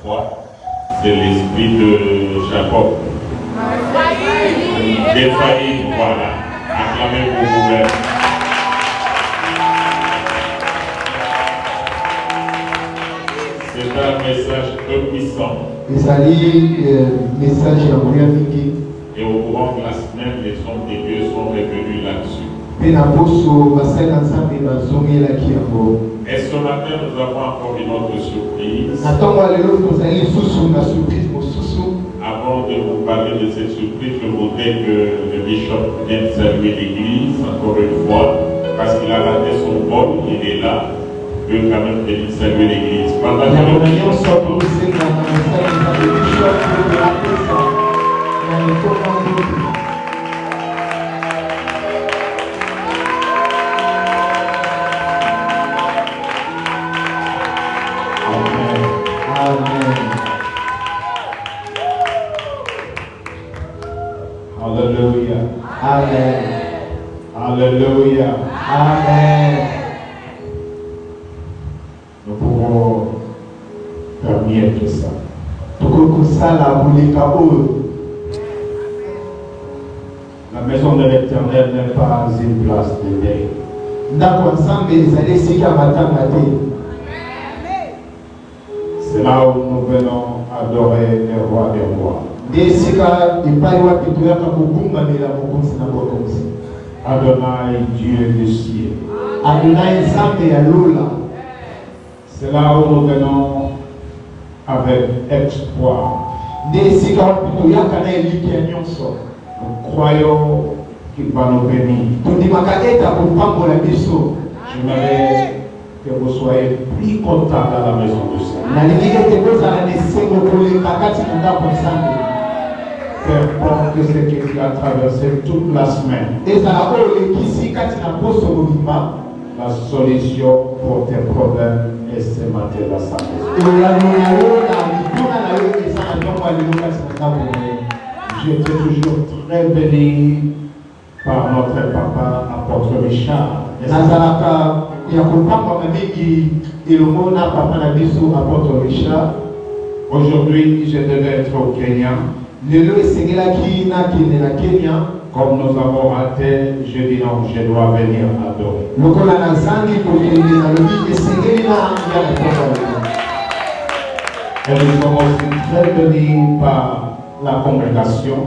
foi. C'est l'esprit de Jacob. Défaillir, voilà. Acclamez pour vous-même. C'est un message peu puissant. Et au courant de la semaine, les hommes de Dieu sont revenus là-dessus. Et ce matin, nous avons encore une autre surprise. Avant de vous parler de cette surprise, je voudrais que le bishop vienne saluer l'église encore une fois, parce qu'il a raté son vol, il est là. Je veux quand même venir saluer l'église. Pendant que le bishop Hallelujah. Amen. Hallelujah. Amen. Nous pouvons faire mieux que ça. La maison de l'Éternel n'est pas une place de deuil. C'est là où nous venons adorer le roi des rois. Adonai, Dieu du ciel. C'est là où nous venons avec espoir. Nous croyons qu'il va nous bénir. J'aimerais que vous soyez plus contents dans la maison du Seigneur. Qu'importe ce que tu as traversé toute la semaine, la solution pour tes problèmes est ce matin dans sa maison. J'étais toujours très béni par notre papa, apôtre Richard. Aujourd'hui, je devais être au Kenya. Comme nous avons raté, je dis non, je dois venir adorer. Et nous sommes aussi très bénis par la congrégation.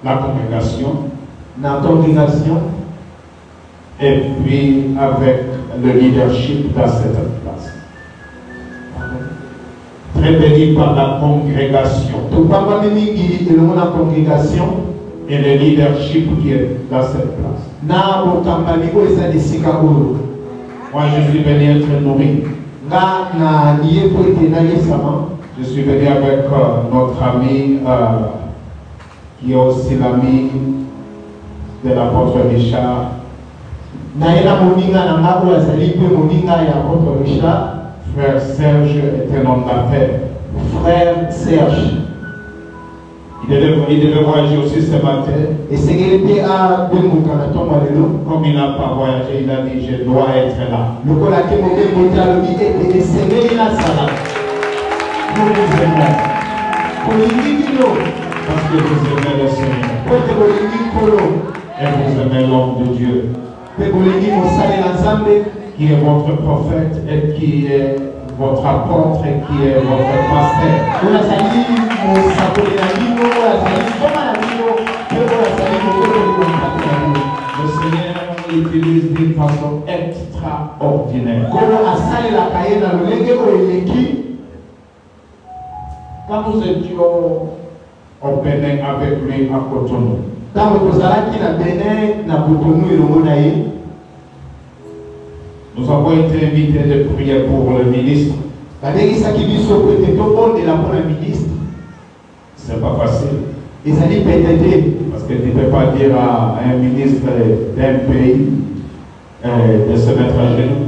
La congrégation. Et puis avec le leadership dans cette place. Très béni par la congrégation. Et le leadership qui est dans cette place. Moi, je suis venu être nourri. Je suis venu avec notre ami qui est aussi l'ami de l'apôtre Richard. Frère Serge est un homme d'affaires. Frère Serge. Il devait voyager aussi ce matin. Comme il n'a pas voyagé, il a dit je dois être là. Nous vous aimons. Parce que vous aimez le Seigneur. Et vous aimez l'homme de Dieu. Qui est votre prophète et qui est votre apôtre et qui est votre pasteur. Le Seigneur utilise d'une façon extraordinaire. Quand nous étions au Bénin avec lui à Cotonou, nous avons été invités de prier pour le ministre. C'est pas facile. Parce que tu ne peux pas dire à un ministre d'un pays de se mettre à genoux.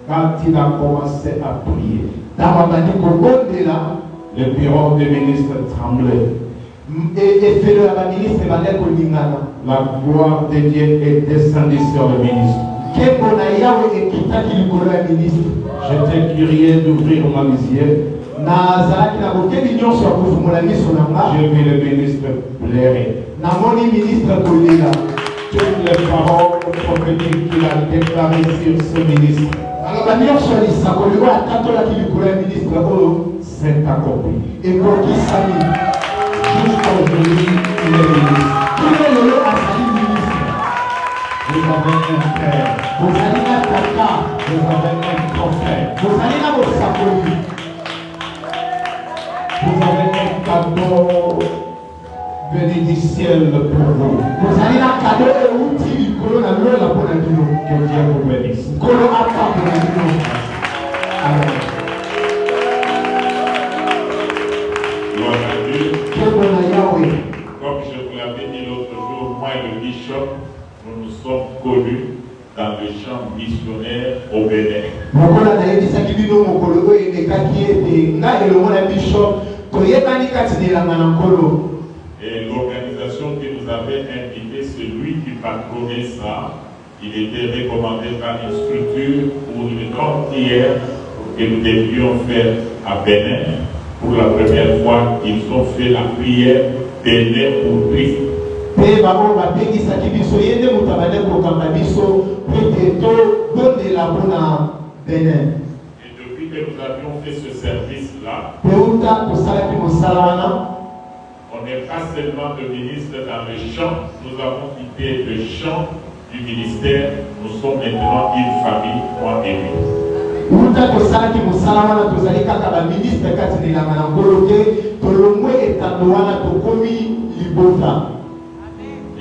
Quand il a commencé à prier, le bureau du ministre tremblait. et fait le ministre La gloire de Dieu est descendue sur le ministre. J'étais curieux d'ouvrir ma visière. J'ai vu le ministre pleurer. Toutes les paroles prophétiques qu'il a déclarées sur ce ministre s'est accompli. Jusqu'aujourd'hui, il est ministre. Vous avez un frère. Vous avez un prophète. Vous avez un cadeau venu du ciel pour vous. Que Dieu vous bénisse. Amen. Gloire à Dieu. Comme je vous l'avais dit l'autre jour, moi et le bishop, nous nous sommes connus dans le champ missionnaire au Bénin. Et l'organisation qui nous avait invité, c'est lui qui patronnait ça. Il était recommandé par une structure pour une grande prière que nous devions faire à Bénin. Pour la première fois, ils ont fait la prière Bénin pour Christ. Et depuis que nous avions fait ce service-là, on n'est pas seulement de ministre dans le champ, nous avons quitté le champ du ministère, nous sommes maintenant une famille, moi et lui.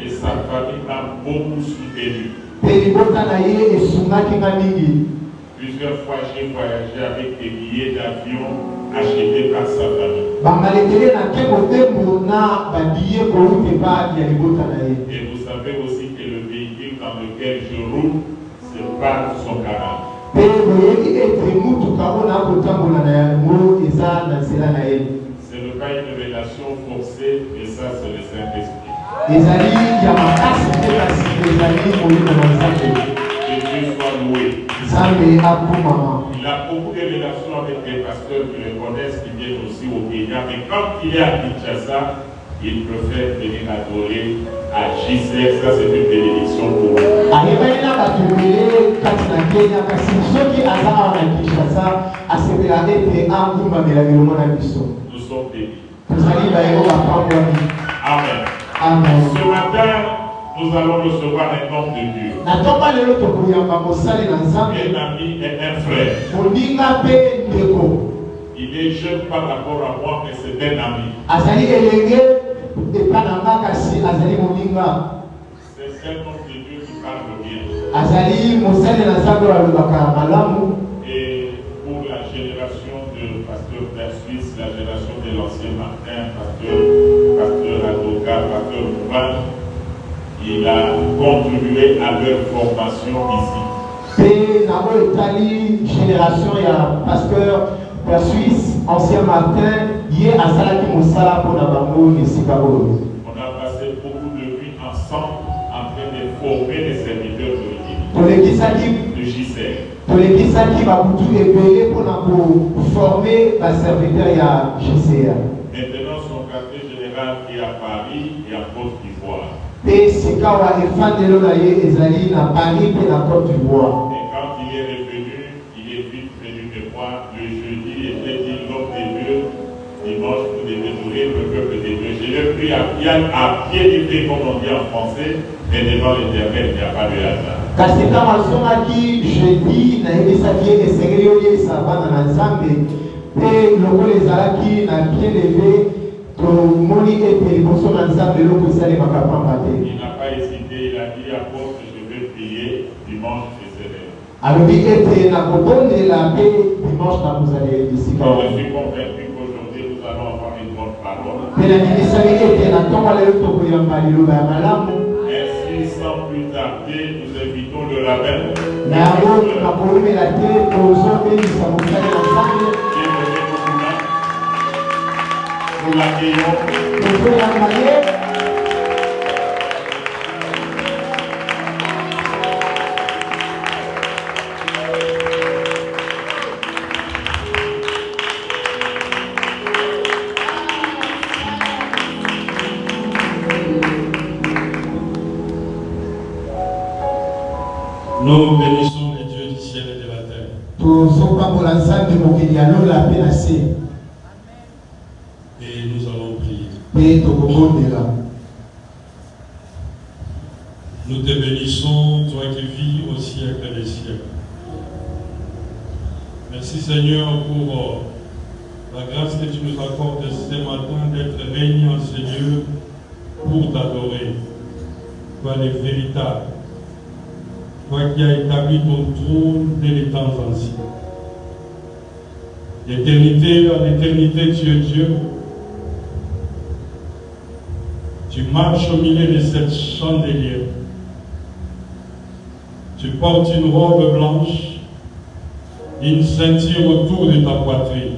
Et sa famille m'a beaucoup soutenu. Plusieurs fois, j'ai voyagé avec des billets d'avion achetés par sa famille. Et vous savez aussi que le véhicule dans lequel je roule, c'est pas son garage. Ce n'est pas une relation forcée, mais ça c'est le Saint-Esprit. Que Dieu soit loué. Il a beaucoup de relations avec les pasteurs qui le connaissent, qui viennent aussi au Kenya, mais quand il est à Kinshasa, il préfère venir adorer à JCR. Ça c'est une bénédiction pour lui. Nous sommes bénis. Amen. Amen. Ce matin, nous allons recevoir un homme de Dieu. Un ami et un frère. Il est jeune par rapport à moi, mais c'est un ami. C'est un homme de Dieu qui parle bien. Et pour la génération de pasteur Père Suisse, la génération de l'ancien Martin, pasteur avocat, pasteur Mouban, il a contribué à leur formation ici. Génération, il y a pasteur Père Suisse, ancien Martin, hier à Salaki Moussala pour Nabango et Sikabo. On a passé beaucoup de nuits ensemble en train de former les serviteurs de JCR. Maintenant, son quartier général est à Paris et à Côte d'Ivoire. Et quand il est revenu, il est vite venu me voir. Le jeudi, il était dit l'homme de Dieu. Dimanche, vous devez nourrir le peuple de Dieu. Je l'ai pris à pied livré, comme on dit en français, mais devant l'Éternel, il n'y a pas de hasard. Il n'a pas hésité, il a dit à Paul que je vais prier dimanche et célèbre. Je suis convaincu qu'aujourd'hui nous allons avoir une bonne parole. Ainsi, sans plus tarder, nous invitons le rabbin. nous l'accueillons. Nous bénissons les dieux du ciel et de la terre. Et nous allons prier. Nous te bénissons, toi qui vis au siècle des siècles. Merci Seigneur pour la grâce que tu nous accordes ce matin d'être réunis en ce lieu pour t'adorer. Toi le véritable. Toi qui as établi ton trône dès les temps anciens. D'éternité en éternité, tu es Dieu. Tu marches au milieu de cette chandelière. Tu portes une robe blanche, une ceinture autour de ta poitrine.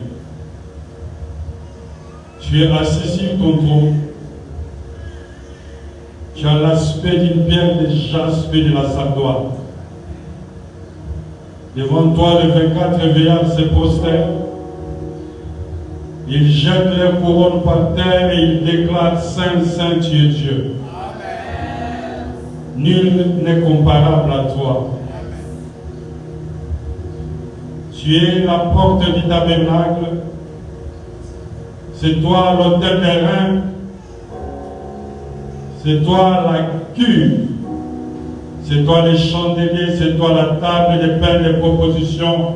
Tu es assis sur ton trône. Tu as l'aspect d'une pierre de jaspe de la sardoine. Devant toi, les 24 veillards se prosternent. Ils jettent leurs couronnes par terre et ils déclarent Saint, Saint, tu es Dieu. Amen. Nul n'est comparable à toi. Tu es la porte du tabernacle. C'est toi l'autel des reins. C'est toi la cuve. C'est toi les chandeliers. C'est toi la table des pains des propositions.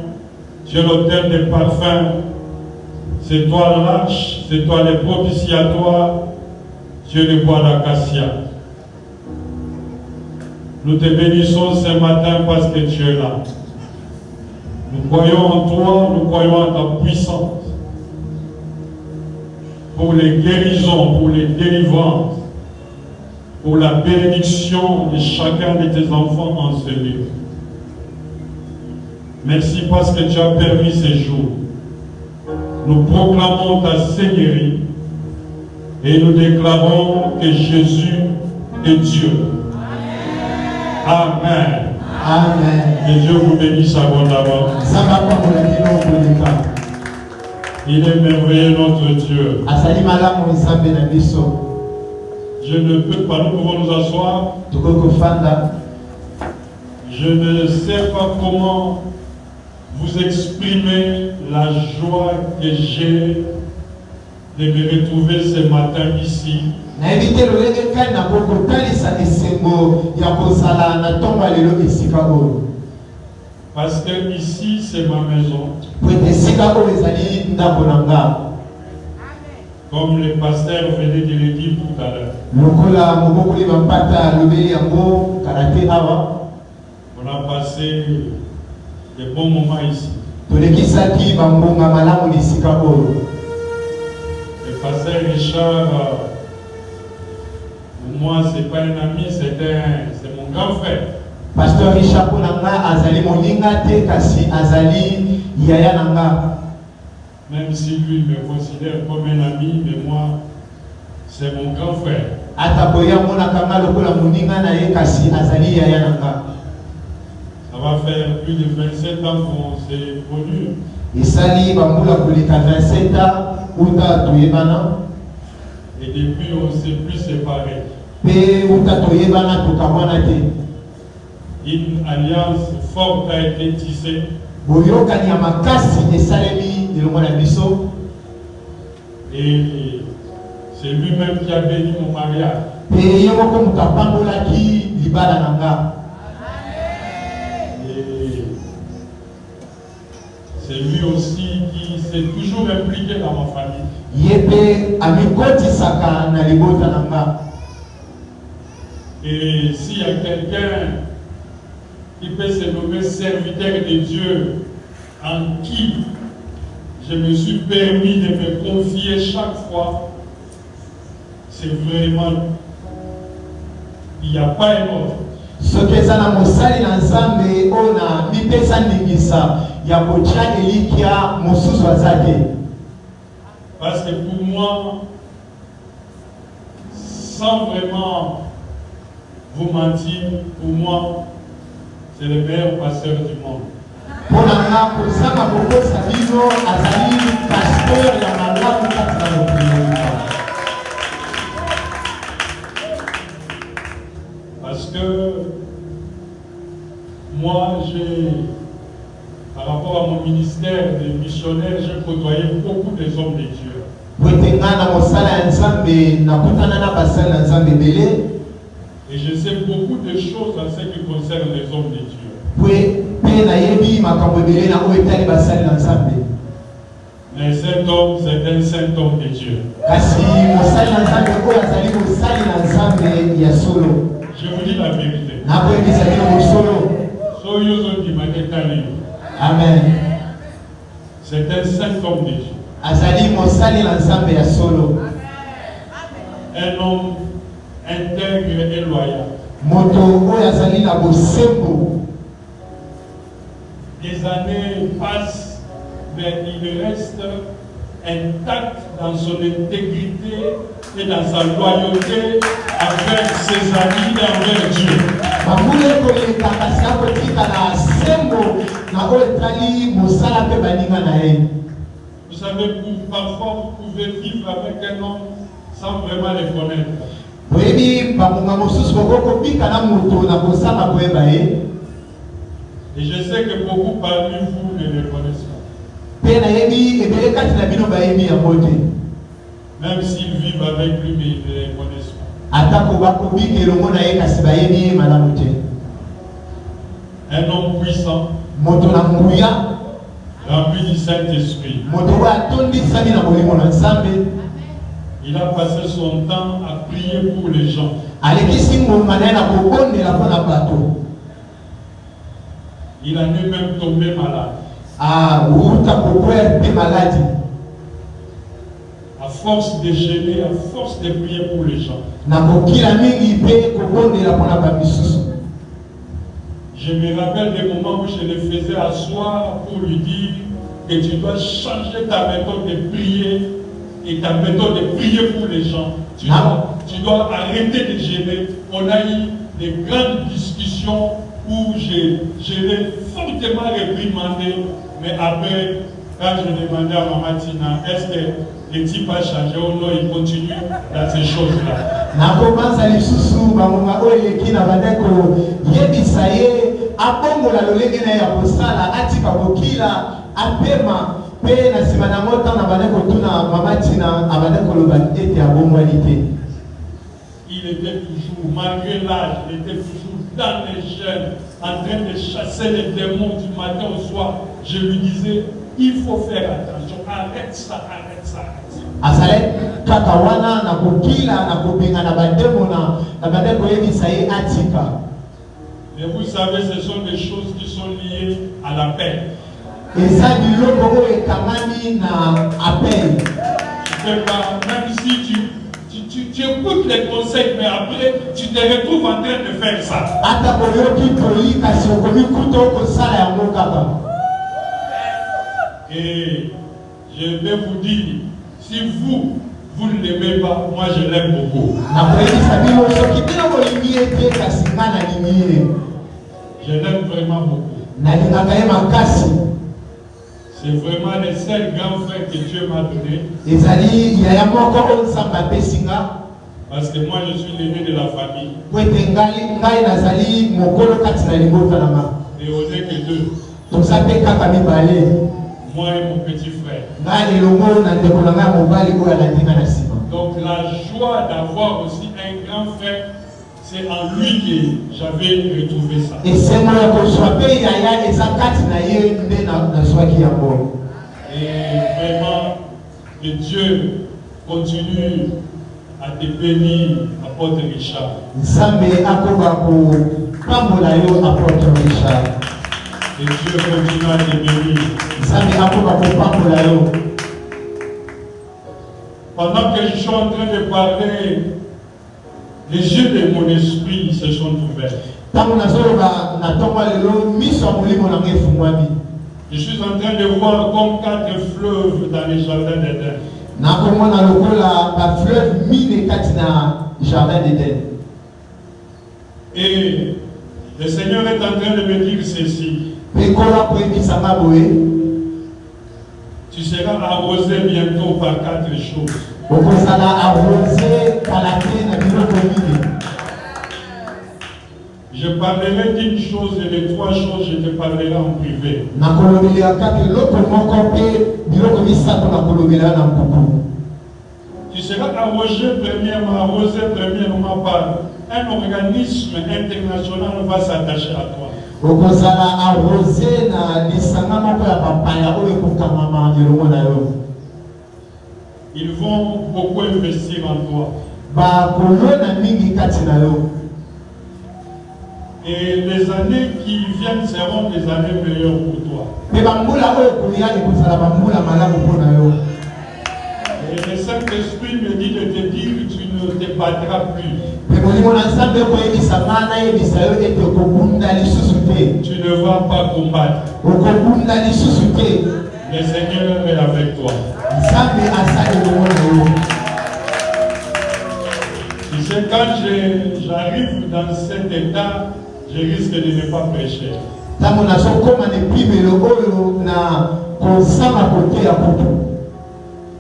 Tu es l'autel des parfums. C'est toi l'arche. C'est toi les propitiatoires. Tu es le bois d'acacia. Nous te bénissons ce matin parce que tu es là. Nous croyons en toi, nous croyons en ta puissance. Pour les guérisons, pour les délivrances, pour la bénédiction de chacun de tes enfants en ce lieu. Merci parce que tu as permis ces jours. Nous proclamons ta Seigneurie et nous déclarons que Jésus est Dieu. Amen. Amen. Que Dieu vous bénisse abondamment. Il est merveilleux notre Dieu. Je ne peux pas, nous pouvons nous asseoir. Je ne sais pas comment vous exprimer la joie que j'ai de me retrouver ce matin ici. Parce que ici c'est ma maison. Comme le pasteur venait de le dire tout à l'heure. On a passé de bons moments ici. Le pasteur Richard, pour moi, ce n'est pas un ami, c'est mon grand frère. Pasteur Richard Ponanga azali moninga te kasi azali yaya nanga. Même si lui me considère comme un ami, mais moi, c'est mon grand frère. Ataboya mona kanga lokola moninga na ye kasi azali yaya nanga. Ça va faire plus de 27 ans qu'on s'est connus. Isali bambula kulika 27 ans uta tuyebana. Et depuis on s'est plus séparés. Pe uta tuyebana tukamwana te. Une alliance forte a été tissée. Boyokani ya makasi esalemi elongo na biso. Et c'est lui-même qui a béni mon mariage. Pe yoko mutapambolaki libala nanga. Et c'est lui aussi qui s'est toujours impliqué dans ma famille. Yebe amikoti saka na libota nanga. Et s'il y a quelqu'un qui peut se nommer serviteur de Dieu, en qui je me suis permis de me confier chaque fois, c'est vraiment, il n'y a pas un autre. Ce que ça n'a mosali na nzambe ona mipesa ndingisa ya kocha elikia mususu azake. Parce que pour moi, sans vraiment vous mentir, pour moi, c'est le meilleur pasteur du monde. Parce que moi, par rapport à mon ministère de missionnaire, j'ai côtoyé beaucoup des hommes de Dieu. Et je sais beaucoup de choses en ce qui concerne les hommes de Dieu. Mais cet homme, c'est un saint homme de Dieu. Je vous dis la vérité. Amen. C'est un saint homme de Dieu. Un homme intègre et loyal. Des années passent, mais il reste intact dans son intégrité et dans sa loyauté avec ses amis et envers Dieu. Vous savez, parfois vous pouvez vivre avec un homme sans vraiment le connaître. Et je sais que beaucoup parmi vous ne le connaissent pas. Même s'ils vivent avec lui, mais ils ne le connaissent pas. Un homme puissant, rempli du Saint-Esprit. Il a passé son temps à prier pour les gens. Il en est même tombé malade. À force de gêner, à force de prier pour les gens. Je me rappelle des moments où je le faisais asseoir pour lui dire que tu dois changer ta méthode de prier et ta méthode de prier pour les gens. Tu dois arrêter de gêner. On a eu des grandes discussions où je l'ai fortement réprimandé, mais après, quand je demandais à Maman Tina, est-ce que le type a changé ou non, il continue dans ces choses-là. Il était toujours, malgré l'âge, il était toujours dans les chaînes, en train de chasser les démons du matin au soir. Je lui disais, il faut faire attention, arrête ça, arrête ça, arrête ça. Mais vous savez, ce sont des choses qui sont liées à la paix. Et ça, même si tu écoutes les conseils, mais après, tu te retrouves en train de faire ça. Et je vais vous dire, si vous ne l'aimez pas, moi je l'aime beaucoup. Je l'aime vraiment beaucoup. C'est vraiment le seul grand frère que Dieu m'a donné. Parce que moi je suis l'aîné de la famille. Et on n'est que deux. Moi et mon petit frère. Donc la joie d'avoir aussi un grand frère, c'est en lui que j'avais retrouvé ça. Et vraiment, que Dieu continue à te bénir, apôtre Richard. Et Dieu continue à te bénir. Pendant que je suis en train de parler, les yeux de mon esprit se sont ouverts. Je suis en train de voir comme 4 fleuves dans les jardins d'Éden. nakomona lokola ba fleuve mine kati na jardin d'Éden. Et le Seigneur est en train de me dire ceci. Pekola koyebisa nga boye. Tu seras arrosé bientôt par 4 choses. Okozala arrosé kalate na biloko mingi. Je parlerai d'une chose et de 3 choses, je te parlerai en privé. Tu seras arrosé premièrement par un organisme international va s'attacher à toi. Ils vont beaucoup investir en toi. Et les années qui viennent seront des années meilleures pour toi. Et le Saint-Esprit me dit de te dire que tu ne te battras plus. Tu ne vas pas combattre. Le Seigneur est avec toi. Tu sais, quand j'arrive dans cet état, je risque de ne pas prêcher.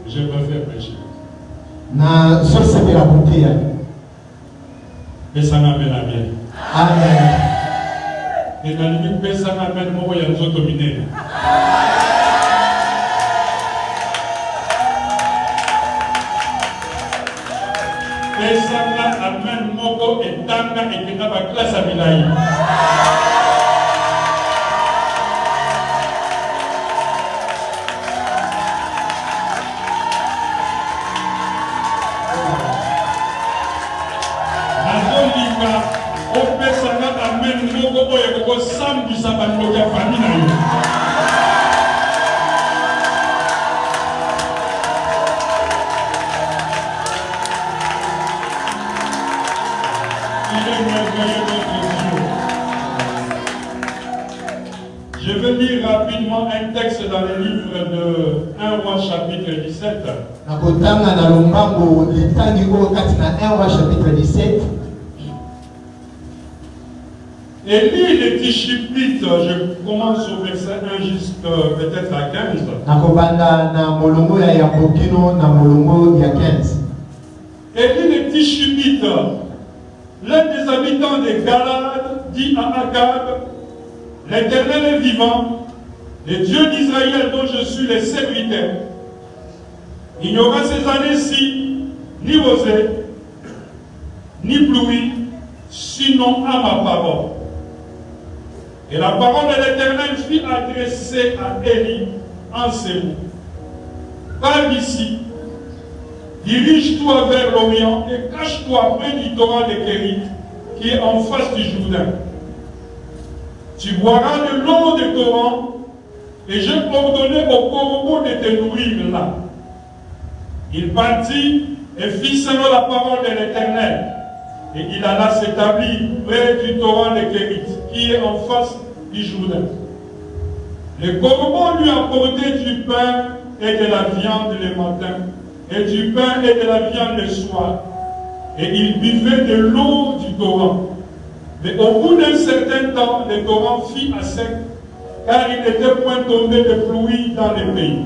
Je préfère prêcher. Et ça m'amène à bien. Amen. Et dans le limite, ça m'amène à moi, il y a nous autres dominés. Et ça m'amène Moko et Tanga et Kena ma classe à Milaï. Je vais lire rapidement un texte dans le livre de 1 roi chapitre 17. Élie le Tishbite, je commence au verset 1 jusqu'à peut-être à 15. Élie le Tishbite, l'un des habitants de Galade, dit à Agab: l'Éternel est vivant, le Dieu d'Israël dont je suis le serviteur. Il n'y aura ces années-ci ni rosée, ni pluie, sinon à ma parole. Et la parole de l'Éternel fut adressée à Élie en ces mots: parle d'ici, dirige-toi vers l'Orient et cache-toi près du torrent de Kérit, qui est en face du Jourdain. Tu boiras de l'eau du torrent, et j'ai ordonné au corbeau de te nourrir là. Il partit et fit selon la parole de l'Éternel. Et il alla s'établir près du torrent de Kérit, qui est en face du Jourdain. Le corbeau lui apportait du pain et de la viande le matin, et du pain et de la viande le soir. Et il buvait de l'eau du torrent. Mais au bout d'un certain temps, le torrent fit à sec, car il n'était point tombé de pluie dans le pays.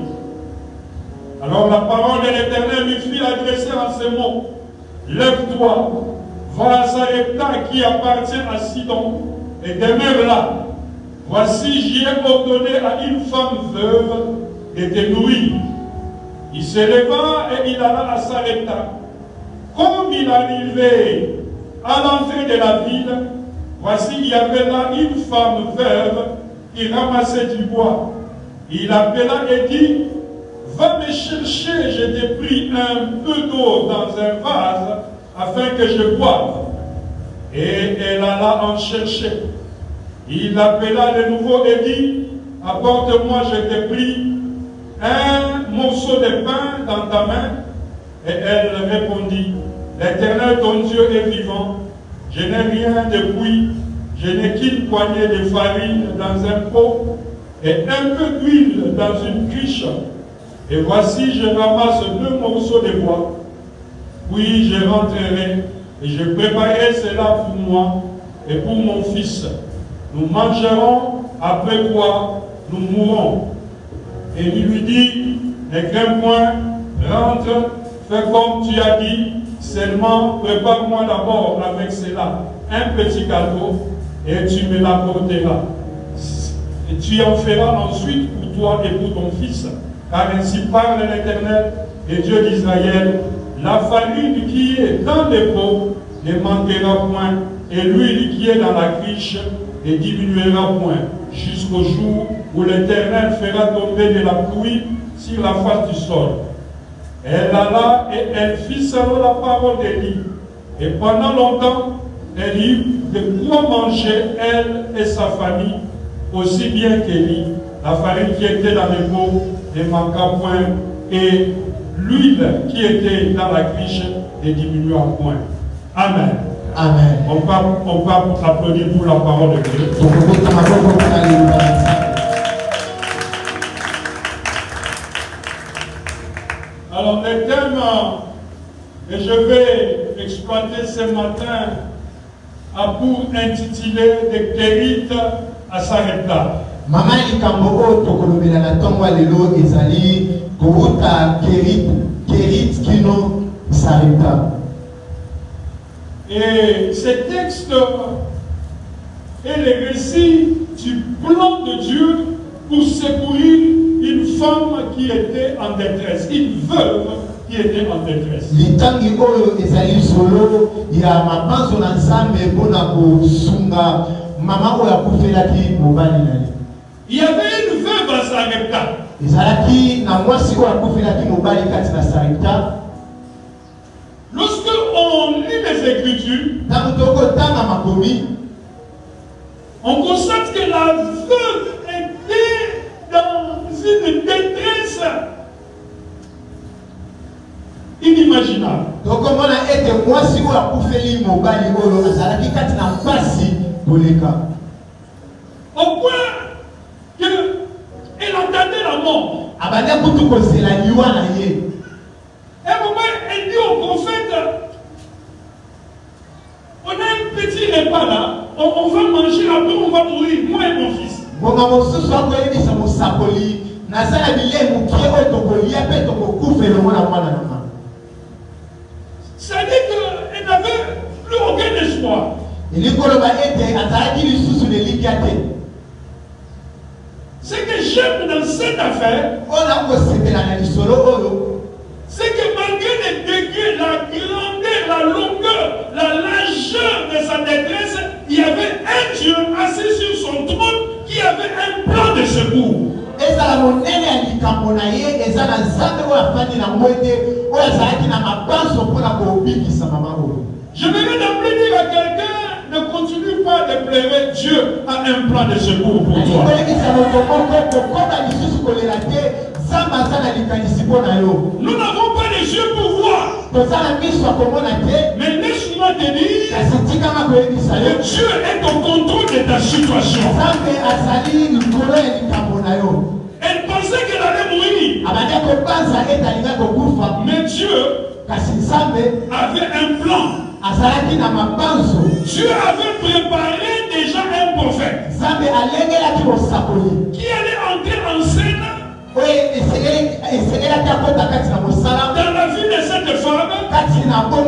Alors la parole de l'Éternel lui fut adressée en ces mots: lève-toi, va à Sarepta qui appartient à Sidon, et demeure là. Voici, j'y ai ordonné à une femme veuve de te nourrir. Il se leva et il alla à Sarepta. Comme il arrivait à l'entrée de la ville, voici, il y avait là une femme veuve qui ramassait du bois. Il appela et dit: va me chercher, je t'ai pris un peu d'eau dans un vase afin que je boive. Et elle alla en chercher. Il appela de nouveau et dit: apporte-moi, je t'ai pris un morceau de pain dans ta main. Et elle répondit: l'Éternel ton Dieu est vivant. Je n'ai rien de cuit, je n'ai qu'une poignée de farine dans un pot et un peu d'huile dans une cruche. Et voici, je ramasse 2 morceaux de bois, puis je rentrerai et je préparerai cela pour moi et pour mon fils. Nous mangerons, après quoi nous mourrons. Et il lui dit, ne crains point, rentre, fais comme tu as dit, seulement prépare-moi d'abord avec cela un petit gâteau et tu me l'apporteras. Et tu en feras ensuite pour toi et pour ton fils. Car ainsi parle l'Éternel, le Dieu d'Israël, la farine qui est dans les pots ne manquera point, et l'huile qui est dans la criche ne diminuera point, jusqu'au jour où l'Éternel fera tomber de la pluie sur la face du sol. Elle alla et elle fit selon la parole d'Élie. Et pendant longtemps, elle eut de quoi manger, elle et sa famille, aussi bien qu'Élie. La farine qui était dans les pots ne manqua point, et l'huile qui était dans la criche ne diminua point. Amen. Amen. On peut applaudir pour la parole de Dieu. Alors, le thème que je vais exploiter ce matin a pour intitulé de Kérit à Sarepta. Mama likambo o tokolobela na tongo lelo ezali kouta Kérit kino Sarepta. Et ce texte est le récit du plan de Dieu pour secourir une femme qui était en détresse, une veuve qui était en détresse. Litangi oyo ezali solo ya mapanzo na nzambe mpona kosunga mama oyo akufelaki mobali na ye. Il y avait une veuve à Sarepta. Ezalaki na mwasi oyo akufelaki mobali kati na Sarepta. Lorsque on lit les Écritures, on constate que la veuve était dans une détresse inimaginable. Donc comment a été moi si vous a coupé mobali olo azalaki kati na pasi boleka. Au point que elle entendait la mort. Abanda kutu kozela liwa na ye. Et un moment, elle dit au prophète, on a un petit repas là, on va manger, après on va mourir, moi et mon fils. C'est-à-dire qu'elle n'avait plus aucun espoir. Ce que j'aime dans cette affaire, c'est que malgré les degrés, la grandeur, la longueur, la largeur de sa détresse, il y avait un Dieu assis sur son trône qui avait un plan de secours. J'aimerais d'emblée dire à quelqu'un, ne continue pas de pleurer, Dieu a un plan de secours pour toi. Nous n'avons pas les yeux pour voir. Mais laisse-moi te dire que Dieu est au contrôle de ta situation. Elle pensait qu'elle allait mourir. Mais Dieu avait un plan. Dieu avait préparé déjà un prophète qui allait entrer en scène dans la vie de cette femme pour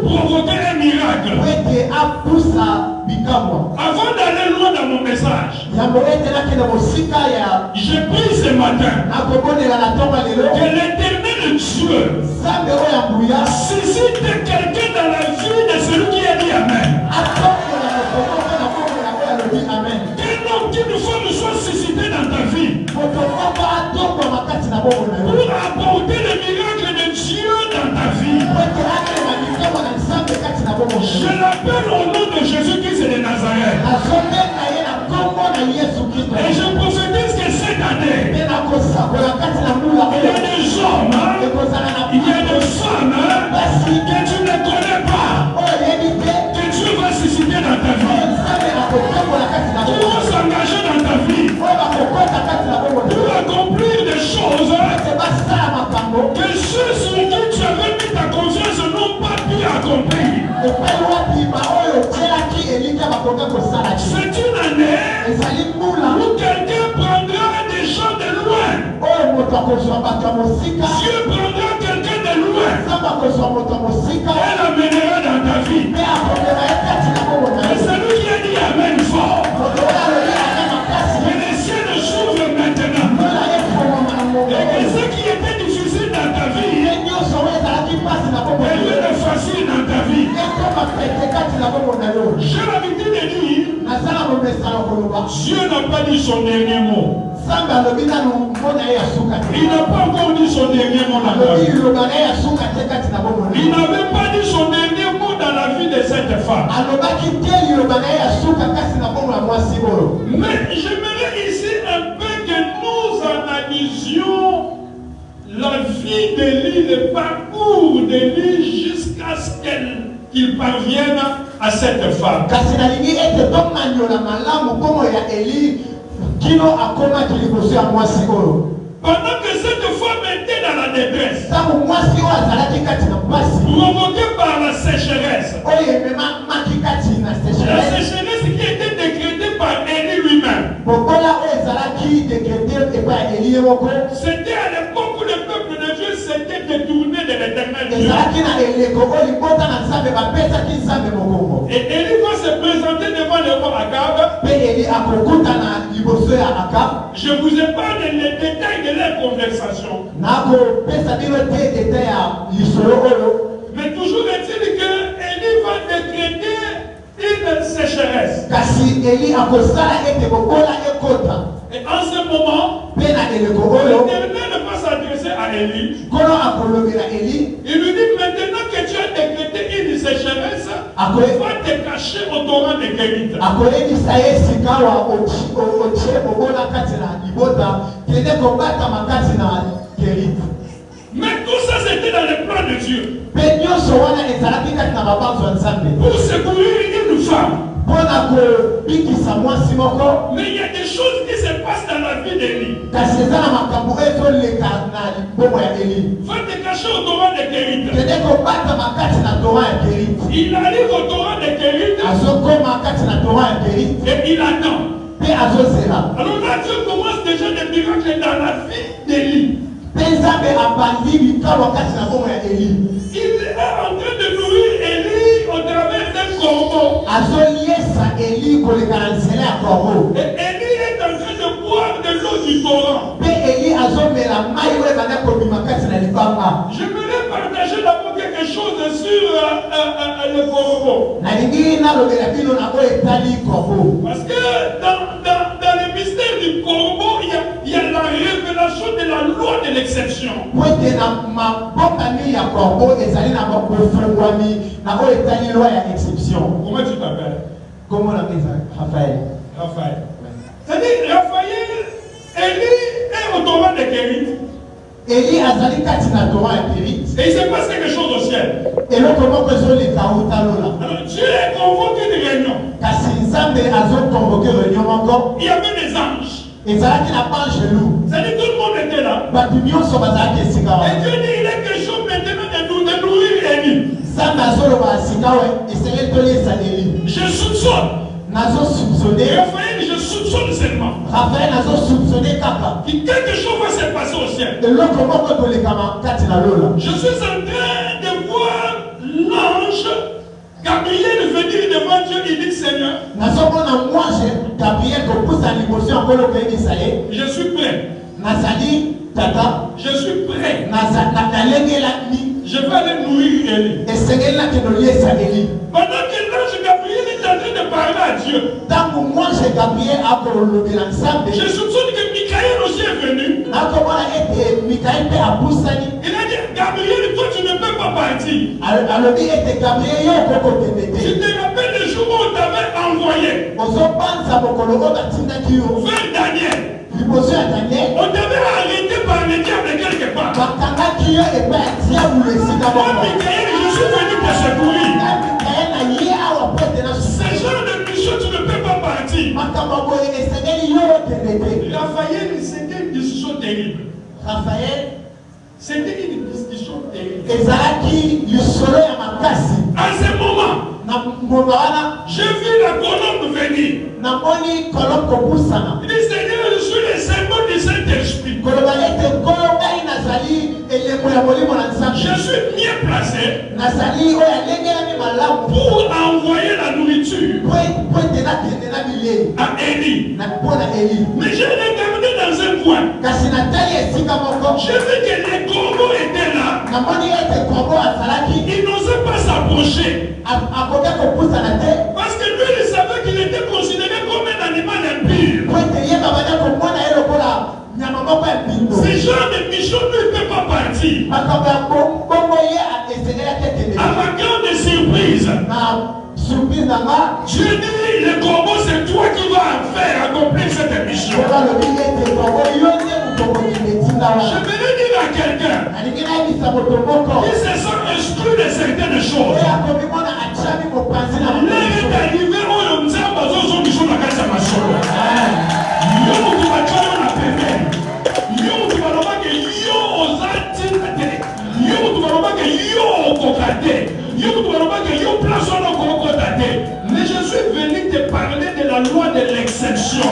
provoquer un miracle. Avant d'aller loin dans mon message, j'ai pris ce matin que l'Éternel Dieu suscite quelqu'un dans la vie de celui qui a dit Amen. Qu'une femme soit suscitée dans ta vie pour apporter le miracle de Dieu dans ta vie. Je l'appelle au nom de Jésus-Christ de Nazareth. Et je prophétise que cette année, il y a des hommes, il y a des femmes que tu ne connais pas, que Dieu va susciter dans ta vie, qui vont s'engager dans ta vie pour accomplir des choses que ceux sur qui tu avais mis ta confiance n'ont pas pu accomplir. C'est une année où quelqu'un prendra des gens de loin. Dieu prendra quelqu'un de loin et l'amènera dans ta vie. Et c'est lui qui a dit Amen fort. Que les cieux ne s'ouvrent maintenant. Et que ce qui était difficile dans ta vie devienne facile dans ta vie. J'ai l'habitude de dire, Dieu n'a pas dit son dernier mot. Il n'a pas encore dit son dernier mot dans ta vie. Il n'avait pas dit son dernier mot dans la vie de cette femme. Mais j'aimerais ici un peu que nous analysions la vie d'Élie, le parcours d'Élie jusqu'à ce qu'il parvienne à cette femme. Pendant que cette femme était dans la détresse, provoquée par la sécheresse, la sécheresse qui était décrétée par Élie lui-même, c'était à l'époque où le peuple de Dieu s'était détourné de l'éternel Dieu. Et Élie va se présenter devant le roi Akab. Je vous épargne les détails de leur conversation. Mais toujours est-il que Élie va décréter une sécheresse. Et en ce moment, l'Éternel va s'adresser à Élie. Il lui dit maintenant que tu as décrété une sécheresse, va te cacher au torrent de Kérit. Mais tout ça c'était dans le plan de Dieu. Pour secourir une femme. Mais il y a des choses qui se passent dans la vie d'Élie. Va te cacher au torrent de Kérit. Il arrive au torrent de Kérit et il attend. Alors là, Dieu commence déjà des miracles dans la vie d'Élie. Il est en train de nourrir Élie au travers d'un corbeau. Et Élie est en train de boire de l'eau du torrent. J'aimerais partager d'abord quelque chose sur le corbeau. Parce que dans le mystère du corbeau, il y a la révélation de la loi de l'exception. Comment tu t'appelles? Comment on appelle ça? Raphaël. Raphaël. C'est-à-dire, Raphaël, Élie est au torrent de Kérit. Élie a zali kati na torrent ya Kérit. Et il se passe quelque chose au ciel. Et là, comment que sont les taoutalola? Alors, Dieu a convoqué une réunion. Kasi Nzambe a convoqué une réunion encore. Il y avait des anges. Et ça qui n'a pas chez nous. C'est-à-dire, tout le monde était là. Et Dieu dit, il est question maintenant de nourrir Élie. Je soupçonne. Raphaël, je soupçonne seulement. Quelque chose va se passer au ciel. Je suis en train de voir l'ange Gabriel venir devant Dieu. Il dit Seigneur, je suis prêt. Je suis prêt. Je vais aller nourrir Élie. Pendant que l'ange Gabriel est en train de parler à Dieu, je soupçonne que Michael aussi est venu. Il a dit, Gabriel, toi tu ne peux pas partir. Tu te rappelles le jour où on t'avait envoyé vers Daniel. On t'avait arrêté par le diable quelque part. Moi, Michael, je suis venu te secourir. Ce genre de mission, tu ne peux pas partir. Raphaël, c'était une décision terrible. Raphaël, c'était une ezalaki lisolo ya makasi. À ce moment, Na ngomba wana j'ai vu la colombe venir. namoni kolombe kopusana. Il dit, Seigneur, je suis le symbole du Saint-Esprit. Koloba ete nkolo ngai nazali elembo ya molimo na Nzambe. Je suis bien placé Nazali oyo alengelami malamu pour envoyer la nourriture po ete nakende na bilei à Élie. na mpo na Eli. Mais j'ai regardé dans un coin. Kasi natali esika moko J'ai vu que les corbeaux étaient là. namoni ete kombo azalaki Ils n'osaient pas s'approcher. akoki kopusana te Parce que lui, il savait qu'il était considéré comme un animal impur. po ete ye babanda komona ye lokola nyama moko ya mbindo. Ce genre de mission ne peut pas partir. Makambo ya bongo ye esengelaki ekende. À ma grande surprise, Na surprise na nga Dieu dit, le corbeau, c'est toi qui vas faire accomplir cette mission. oyo alobi ete kongo yo nde mokongoki metinda Je wana. vais dire à quelqu'un nalingi nayebisa moto moko qui se sent exclu de certaines choses. oyo akomimona atiami mopanzi na L'heure est arrivée où le Nzamba zozo biso na kati ya masolo. Yo mutu bachana na pembeni. Yo mutu baloba ke yo oza ntina te. Yo mutu baloba ke yo okoka te. Yo mutu baloba ke yo place wana okokota te. Mais je suis venu te parler de la loi de l'exception.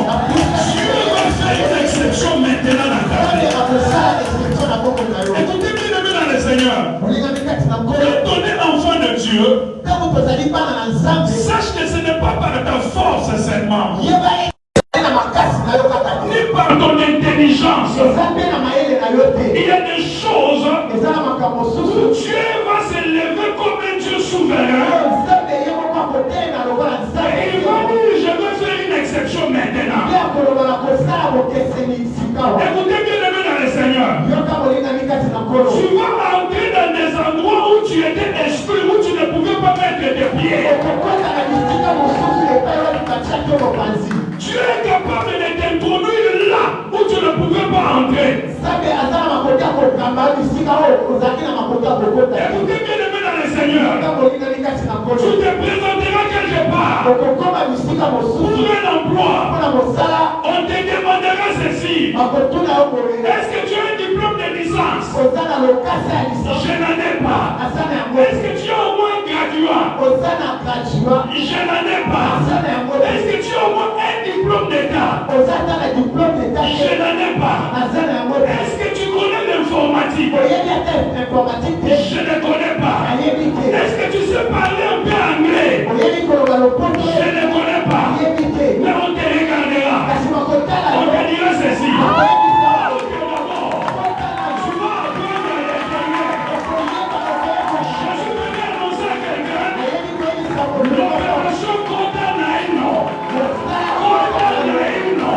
Dieu va faire une exception maintenant dans ta vie. oyo akosala exception na bongo na yo. Écoutez bien aimé dans le Seigneur. olingami kati na nkolo Quand on est enfant de Dieu, ntango tozali bana na Nzambe sache que ce n'est pas par ta force seulement, yeba ete na makasi na yo kaka te. ni par ton intelligence. eza mpe na mayele na yo te. Il y a des choses eza na makambo où mosusu Dieu va se lever comme un Dieu souverain. Nzambe ye moko akotena lokola Et Nzambe. il va dire, je vais faire une exception maintenant. Ye akoloba na kosala bokeseni sika wa. Écoutez bien aimé dans le Seigneur. yoka molingami kati na nkolo. Tu vas entrer dans des endroits où tu étais exclu, où tu ne pouvais pas mettre tes pieds. okokota na bisika mosusu epai wapi batiaki yo mopanzi. Dieu est capable de t'introduire là où tu ne pouvais pas entrer. Nzambe aza na makoki ya kokamba bisika oyo ozalaki na makoki ya kokota te. Écoutez bien aimé dans le Seigneur. yoka molingami kati na Tu nkolo. te présenteras quelque part okokoma bisika pour mosusu un emploi. mpona mosala On te demandera ceci. bakotuna yo boye. Est-ce que tu as un diplôme de licence? oza na lokasa ya lisansi Je n'en ai pas. aza na yango. Est-ce que tu as au moins un graduat? oza na gradua Je n'en ai pas. aza na yango. Est-ce que tu as au moins un diplôme d'État? oza ata na diplome d'etat Je te n'en ai pas. aza na yango. Est-ce que tu connais l'informatique? oyebi ata informatique te Je ne connais pas. ayebi te. Est-ce que tu sais parler un peu anglais? oyebi koloba lopoto Je ne connais pas. ayebi te. Mais on te regardera. kasi bakotala On yo te dira ceci. akoyebisa yo. Ok, d'abord, bakotala yo. tu vas apprendre à l'intérieur. okoyeba okoyeba. Je suis venu annoncer à quelqu'un ayebi koyebisa moto moko. l'opération Kota Naino. mosala Kota oyo. Naino.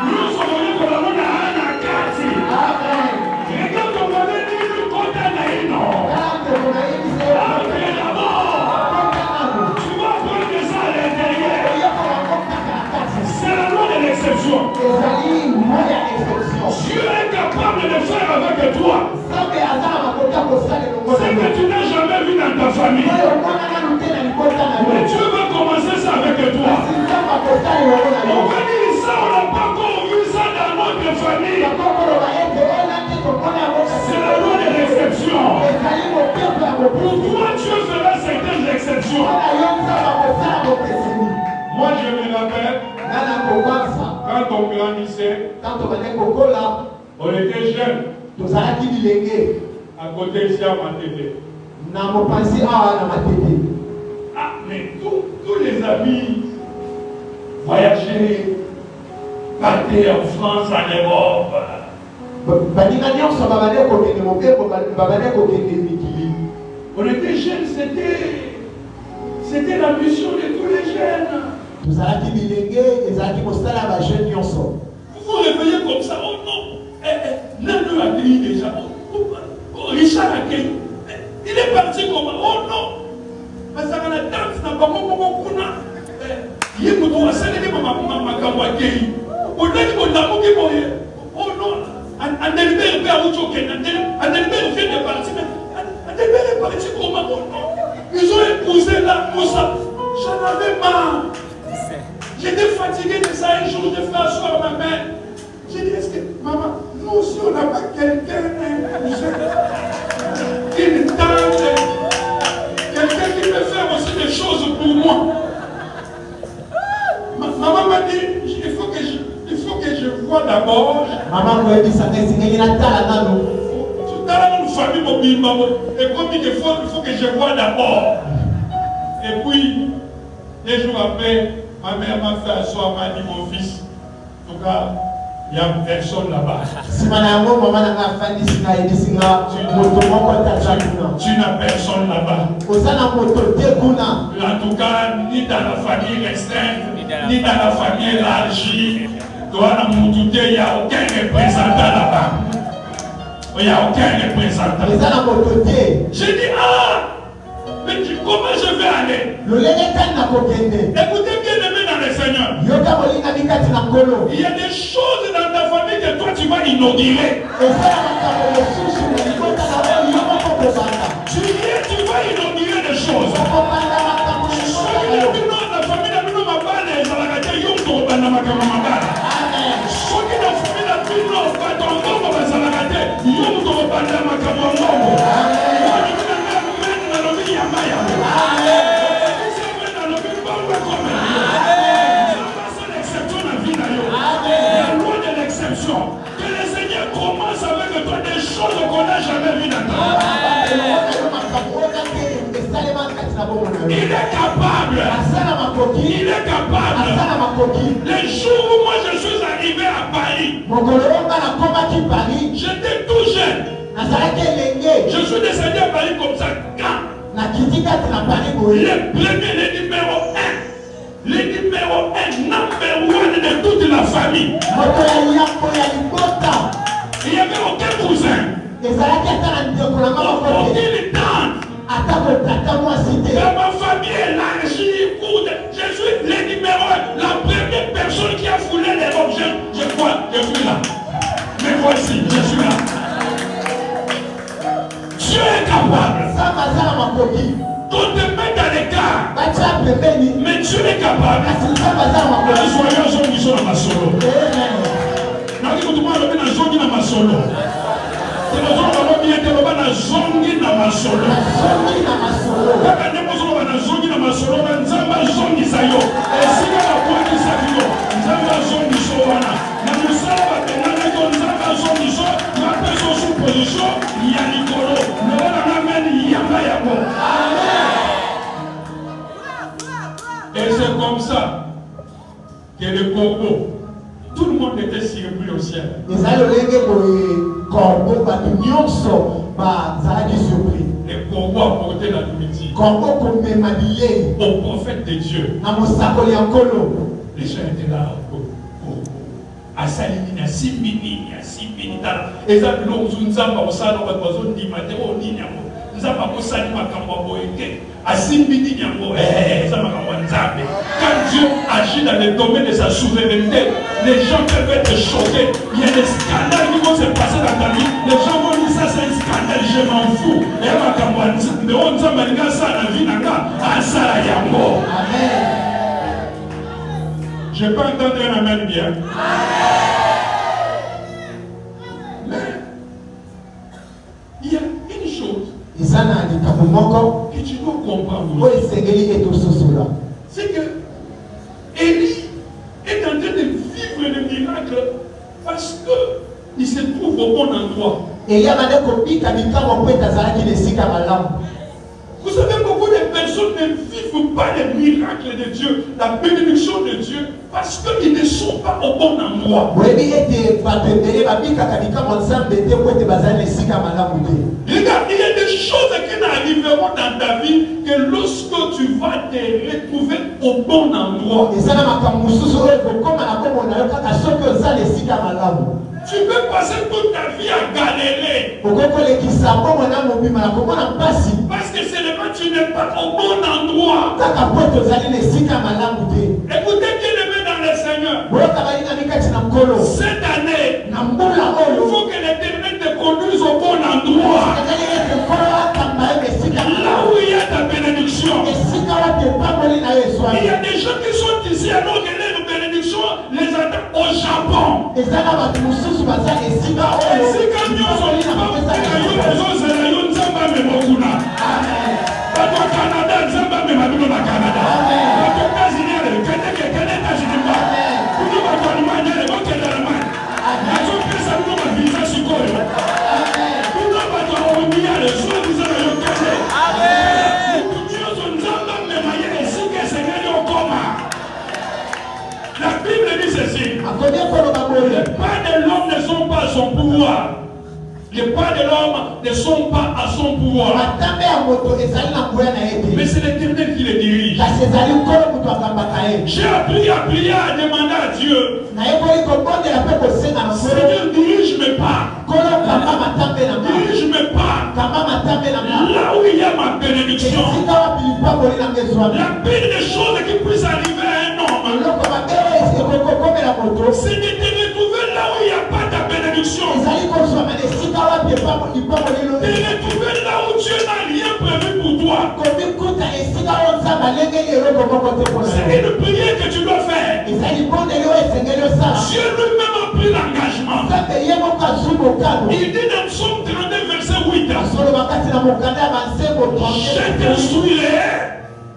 Nous sommes venus pour la mona à Kati. amen. Regarde ton voisin, dis-lui Kota Naino. kala ndeko nayebisa yo. Ok, d'abord, bakotala yo. tu vas apprendre ça à l'intérieur. oyekola ngo kaka na kati. C'est la loi de l'exception. ezali moya exception. Dieu est capable de faire avec toi Nzambe aza na makoki ya kosala elongo ce na que yo. tu n'as jamais vu dans ta famille. oyo omona nanu te na libota na yo. Mais Dieu va commencer ça avec toi. kasi Nzambe akosala elongo na yo. On va dire ça, on n'a pas encore vu ça dans notre famille. bakokoloba ete ona te komona yango kasi C'est la loi de l'exception. ezali mopepo ya Pour moputu. toi, Dieu fera certaines exceptions. mpona yo Nzambe akosala bokeseni. Moi, je me rappelle, nga na kokwasa quand on grandissait, ntango tobande kokola on était jeunes, tozalaki bilenge à côté ici à Matébé. na mopanzi awa na matete. Ah, mais tous les amis voyageaient, partaient en France, en Europe. baninga nyonso babande kokende mobeko babande kokende mikili. On était jeunes, c'était la mission de tous les jeunes. tozalaki bilenge ezalaki mosala ya bajeune nyonso. Vous vous réveillez comme ça, oh non, Nano a crié déjà, oh, Richard a crié, il est parti comment, oh non, parce que la danse n'a pas beaucoup de kuna, il est pour ça, il est ma kawakei, on a dit qu'on a beaucoup de oh non, Adelbert est à Ouchoken, Adelbert vient de partir, mais Adelbert est parti comment, oh non, ils ont épousé la Moussa, j'en avais marre. J'étais fatigué de ça un jour, je fais asseoir ma mère. J'ai dit, est-ce que, maman, nous aussi on n'a pas quelqu'un. il faut que je vois d'abord. Maman me dit ça, c'est qu'il y a une famille mobile, et comme il faut que je vois d'abord. Et puis, des jours après, ma mère m'a fait asseoir, m'a dit mon fils, en tout cas, il n'y a personne là-bas. Tu n'as personne là-bas. En tout cas, ni dans la famille restreinte, ni dans la famille élargie, il n'y a aucun représentant là-bas. Il n'y a aucun représentant. J'ai dit, mais comment je vais aller? Écoutez bien aimé dans le Seigneur. Il y a des choses dans ta famille que toi tu vas inaugurer. Tu vas inaugurer des choses. Que le Seigneur commence avec toi des choses qu'on n'a jamais vues dans ta vie. Il est capable. Il est capable. Les jours où moi je suis arrivé à Paris, j'étais tout jeune. Je suis descendu à Paris comme ça. Le premier, le numéro 1. Le numéro 1, number 1 de toute la famille. Il n'y avait aucun cousin. Aucune tante. Dans ma famille élargie, je suis le numéro 1. La première personne qui a foulé les objets, je crois, je suis là. Mais voici, je suis là. Dieu est capable. Qu'on te mette à l'écart. Mais Dieu est capable. Soyons qui sont dans ma solo. Et c'est comme ça que le corbeau, tout le monde était surpris au ciel. Le corbeau a porté la nourriture au prophète de Dieu. Les gens étaient là. À Salimini, à Simbini, à Simbini. Et ça, nous avons besoin de quand Dieu agit dans le domaine de sa souveraineté, les gens peuvent être choqués. Il y a des scandales qui vont se passer dans ta vie. Les gens vont dire ça c'est un scandale, je m'en fous. Je peux entendre un amen bien. Mais il y a une chose que tu dois comprendre. C'est que Élie est en train de vivre le miracle parce qu'il se trouve au bon endroit. Vous savez, beaucoup de personnes ne vivent pas les miracles de Dieu, la bénédiction de Dieu, parce qu'ils ne sont pas au bon endroit. Regarde, il y a des choses qui n'arriveront dans ta vie que lorsque tu vas te retrouver au bon endroit. Tu peux passer toute ta vie à galérer. Parce que seulement tu n'es pas au bon endroit. Écoutez bien aimé dans le Seigneur. Cette année, il faut que l'Éternel te conduise au bon endroit. Là où il y a ta bénédiction. Il y a des gens qui sont ici alors que les bénédictions les attendent au Japon. La Bible dit ceci. akomi koloba Les pas de l'homme ne sont pas à son pouvoir. Les pas de l'homme ne sont pas à son pouvoir. matambe ya moto ezali na nguya na ye te Mais c'est l'Éternel qui les dirige. kasi ezali nkolo moto akambaka ye J'ai appris à prier, à demander à Dieu. nayeboli kobondela mpe kosenga na nkolo Seigneur, dirige mes pas. nkolo kamba matambe na nga Dirige mes pas. kamba matambe na nga Là où il y a ma bénédiction. esika wapi lipamboli na nga ezwami La pire des choses qui puissent arriver à un homme, eloko mabe oyo ekokomela moto c'est de te retrouver là où il n'y a pas ta bénédiction. ezali kozwama na esika wapi lipambolilo Te retrouver là où Dieu n'a rien prévu pour toi. komikuta esika oyo nzambe alengeli eloko moko te mpona C'est yo une prière que tu dois faire. ezali bondeli oyo esengeli osala Dieu lui-même a pris l'engagement. nzambe ye moko azwi mokano Il dit dans Psaume 32, verset 8, asoloba kati na mokanda ya bansembo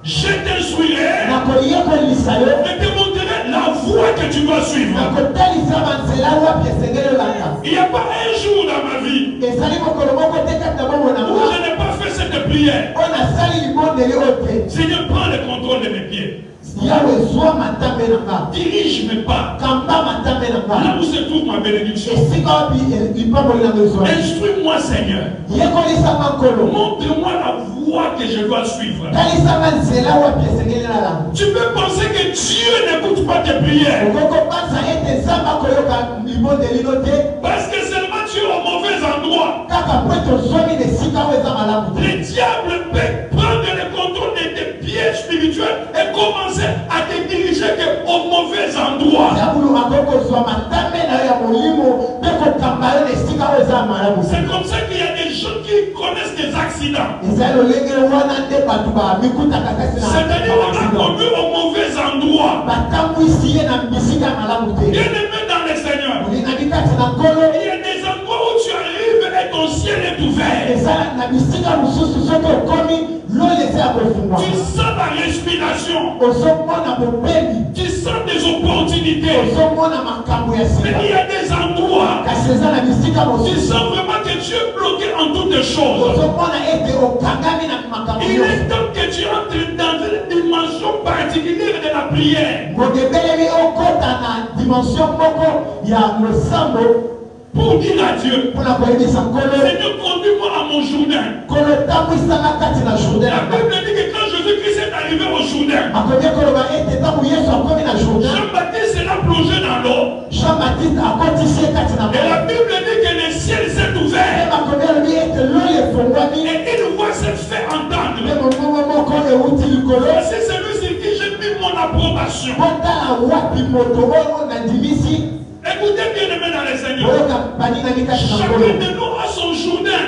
je t'instruirai nakoyekolisa yo et te montrerai la voie que tu dois suivre. nakotalisa banzela wapi esengeli olanda Il n'y a pas un jour dans ma vie ezali mokolo moko te kati na bomoi na où nga je n'ai pas fait cette prière. oyo nasali libondeli oyo te Seigneur, prends le contrôle de mes pieds. yawe zwa matambe na nga Dirige mes pas. kamba matambe na Là nga où se trouve ma bénédiction. esika wapi lipamboli na nga ezwami Instruis-moi, Seigneur. yekolisanga nkolo Montre-moi la voie que je dois suivre. talisanga nzela wapi esengeli nalanda Tu peux penser que Dieu n'écoute pas tes prières. okokobanza ete nzambe akoyoka libondelino te Parce que seulement tu es au mauvais endroit. kaka po tozwami na esika oyo eza malamu te Le diable peut prendre le contrôle de tes pieds spirituels et commencer à te diriger au mauvais endroit. diabulu akokozwa matambe na yo ya molimo mpe kokamba yo na esika oyo eza malamu te C'est comme ça qu'il y a des gens qui connaissent des accidents. ezali lolenge wana nde bato bamikutaka kasi C'est-à-dire qu'on a conduit au mauvais endroit. batambwisi ye na bisika ya malamu te Bien-aimé dans le Seigneur, olingani kati na nkolo il y a des endroits où tu arrives et ton ciel est ouvert. ezala na bisika mosusu soki okomi lolo eza ya kofungwa Tu sens la respiration. ozomona mobeli Tu sens des opportunités. ozomona makambo ya Mais sika il y a des endroits, kasi eza na bisika tu mosusu sens vraiment que tu es bloqué en toutes les choses. ozomona ete okangami na makambo Il nyonso est temps que tu entres dans une dimension particulière de la prière. ngongebelemi okota na dimension moko ya losambo Pour dire à Dieu, mpona koyebisa nkolo Seigneur, conduis-moi à mon Jourdain. nkolo tambwisanga kati na jourdain La na nga Bible dit que quand Jésus-Christ est arrivé au Jourdain, akomi koloba ete ntango yesu akomi na jourdain Jean-Baptiste l'a plongé dans l'eau. jean baptiste akotisi ye kati na Et la mai Bible dit que le ciel s'est ouvert. makomi alobi ete lolo efungwami Et une voix s'est fait entendre. mpe mongongo moko euti likolo C'est celui sur qui j'ai mis mon approbation. potala wapi moto oyo nandimisi Écoutez bien aimé dans le Seigneur. oyoka baningani kati na Chacun nkolo de nous a son Jourdain.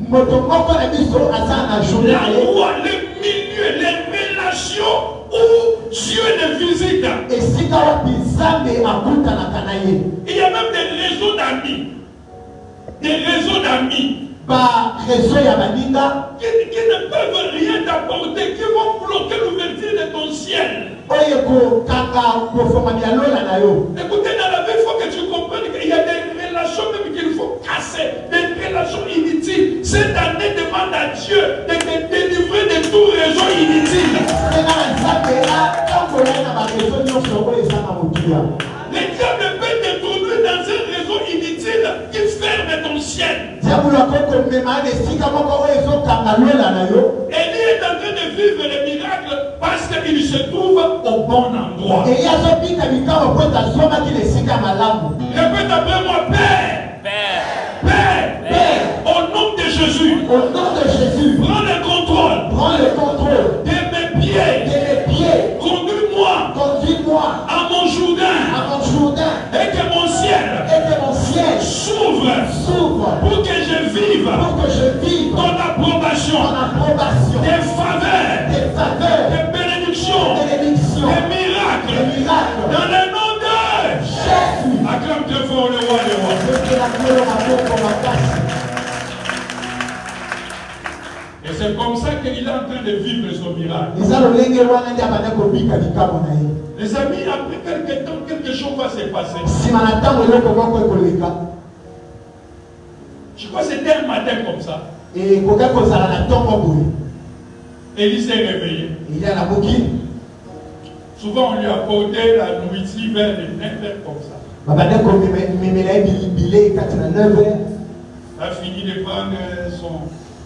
moto moko na biso aza na jourdain na ye L'endroit, les milieux, les relations où Dieu les visite. esika wapi nzambe akutanaka na ye Il y a même des réseaux d'amis. Des réseaux d'amis bareseau ya baninga qui ne peuvent rien t'apporter, qui vont bloquer l'ouverture de ton ciel. oyo ekokanga kofongami ya lola na yo Écoutez, dans la vie, il faut que tu comprennes qu'il y a des relations même qu'il faut casser, des relations inutiles. Cette année, demande à Dieu de te délivrer de tout réseau inutile. tena na nzambe atambola ye na bareseau nyonso oyo eza na motuya Le diable peut te trouver dans un réseau inutile qui ferme ton ciel. diabolo akokomema na esika moko oyo ezokanga lola na yo Élie est en train de vivre les miracles parce qu'il se trouve au bon endroit. eyi azobika bikambo mpo ete azwamaki na esika ya malamu Répète après moi, Père. Père. Au nom de Jésus. au nom de Jésus Prends le contrôle prends le contrôle de mes pieds. de mes pieds Conduis-moi conduis-moi à mon Jourdain à mon jourdain et que mon ciel et que mon ciel s'ouvre s'ouvre pour que je vive pour que je vive ton approbation, ton approbation tes faveurs, tes faveurs tes bénédictions, bénédictions tes miracles. tes miracles Dans le nom de Jésus acclame très fort le roi des rois. ete na kolo maboko makasi Et c'est comme ça qu'il est en train de vivre son miracle. eza lolenge wana nde abanda kobika likambo na ye Les amis, après quelque temps, quelque chose va se passer. nsima na ntango eloko moko ekoleka Je crois que c'était un matin comme ça. ekoka kozala na ntongo boye Élie s'est réveillé. elia nabuki Souvent, on lui apportait la nourriture vers les 9h comme ça. Il Il a fini de prendre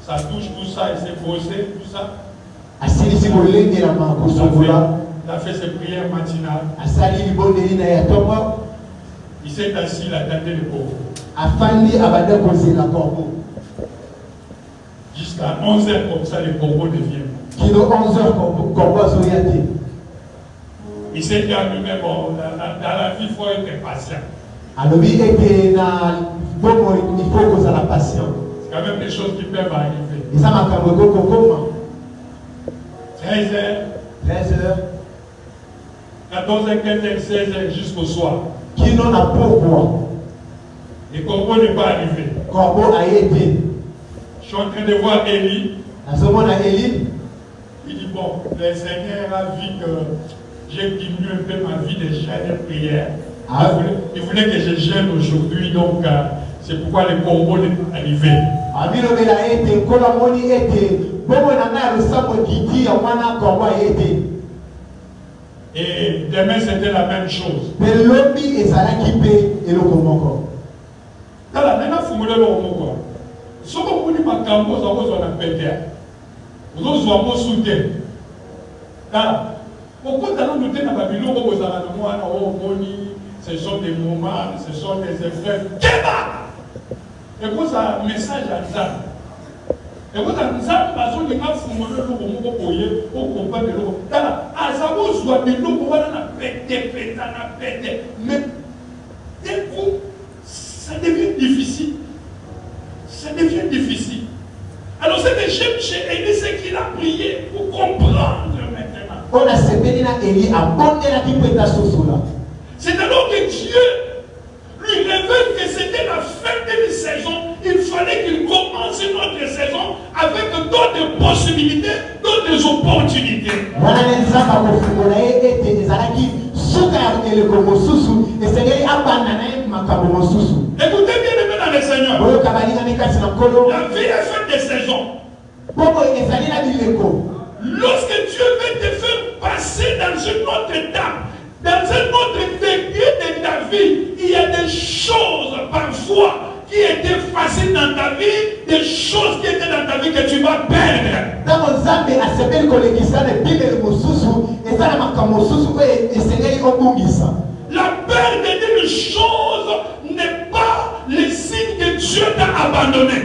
sa douche, tout ça, il s'est brossé, tout ça. Il a fait ses prières matinales. Il s'est assis, il a tâté le corbeau. Jusqu'à 11h comme ça, le corbeau devient. Il s'est dit à lui-même, bon, dans la vie, il faut être patient. C'est quand même des choses qui peuvent arriver. 13h, 14h, 15h, 16h jusqu'au soir. Le corbeau n'est pas arrivé. Je suis en train de voir Élie. Il dit, bon, le Seigneur a vu que j'ai diminué un peu ma vie de jeûne et de prière. Il voulait que je gêne aujourd'hui, donc c'est pourquoi le corbeau n'est pas arrivé. Et demain c'était la même chose. Ce sont des moments, ce sont des effets. Et vous avez un message à Nzam. Et vous avez un Nzam parce que vous avez mais d'un coup, ça devient difficile. Ça devient difficile. Alors c'est que j'aime chez Élie, c'est qu'il a prié pour comprendre maintenant. C'est alors que Dieu lui révèle que c'était la fin d'une saison. Il fallait qu'il commence une autre saison avec d'autres possibilités, d'autres opportunités. Écoutez bien les mains dans le Seigneur. La vie est faite de saisons. Lorsque Dieu veut te faire passer dans une autre étape, dans un autre degré de ta vie, il y a des choses parfois qui étaient faciles dans ta vie, des choses qui étaient dans ta vie que tu vas perdre. La perte d'une chose n'est pas le signe que Dieu t'a abandonné.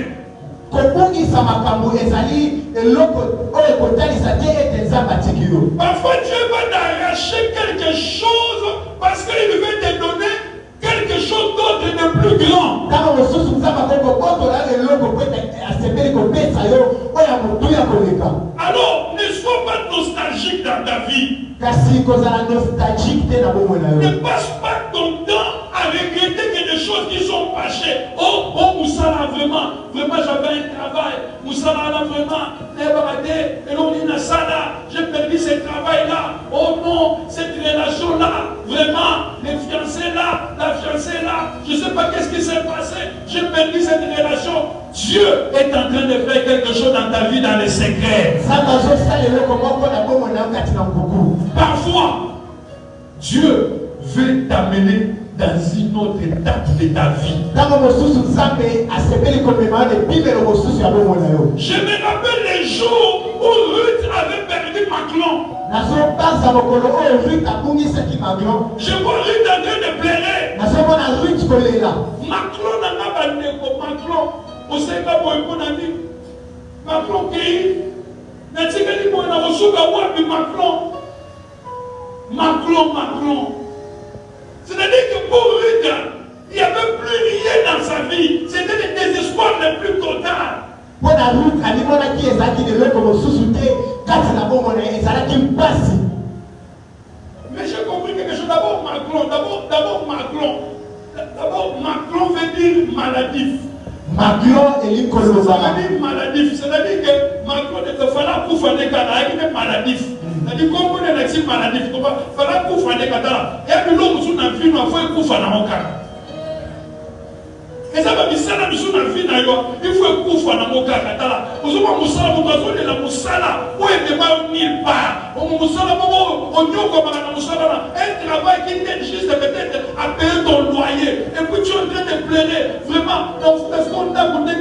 Parfois Dieu va t'arracher quelque chose parce qu'il veut te donner quelque chose d'autre de plus grand. Alors, ne sois pas nostalgique dans ta vie. Ne passe pas ton temps à regretter que des choses qui sont passées. Oh, Moussala, vraiment j'avais un travail. Moussala, vraiment, j'ai perdu ce travail-là. Oh non, cette relation-là, vraiment, les fiancés-là, la fiancée-là, je ne sais pas qu'est-ce qui s'est passé. J'ai perdu cette relation. Dieu est en train de faire quelque chose dans ta vie, dans les secrets. Parfois, Dieu veut t'amener dans une autre étape de ta vie. Je me rappelle les jours où Ruth avait perdu Maclon. Je vois Ruth en train de pleurer. Maclon n'a pas bandé comme Maclon. Vous savez pas pourquoi on a dit Maclon qui n'a-t-il pas dit Maclon. C'est-à-dire que pour Ruth, il n'y avait plus rien dans sa vie. C'était le désespoir le plus total. Mais j'ai compris quelque chose. D'abord Maclon veut dire maladif. Maclon et ça veut dire maladif. C'est-à-dire que Maclon ne te fera pour faire des cas, il est maladif. C'est-à-dire qu'on est maladif, il fera pour faire des cas. Et puis l'homme sous la vie, il faut faire un cas. Et ça va misala biso na vie na yo. Il faut kufa na moka katala. Ozoma musala mukazo de la musala. Où est demain nulle part. On musala bobo onyoko bana musala na. Un travail qui t'aide juste peut-être à payer ton loyer. Et puis tu es en train de pleurer. Vraiment, dans le fond d'un côté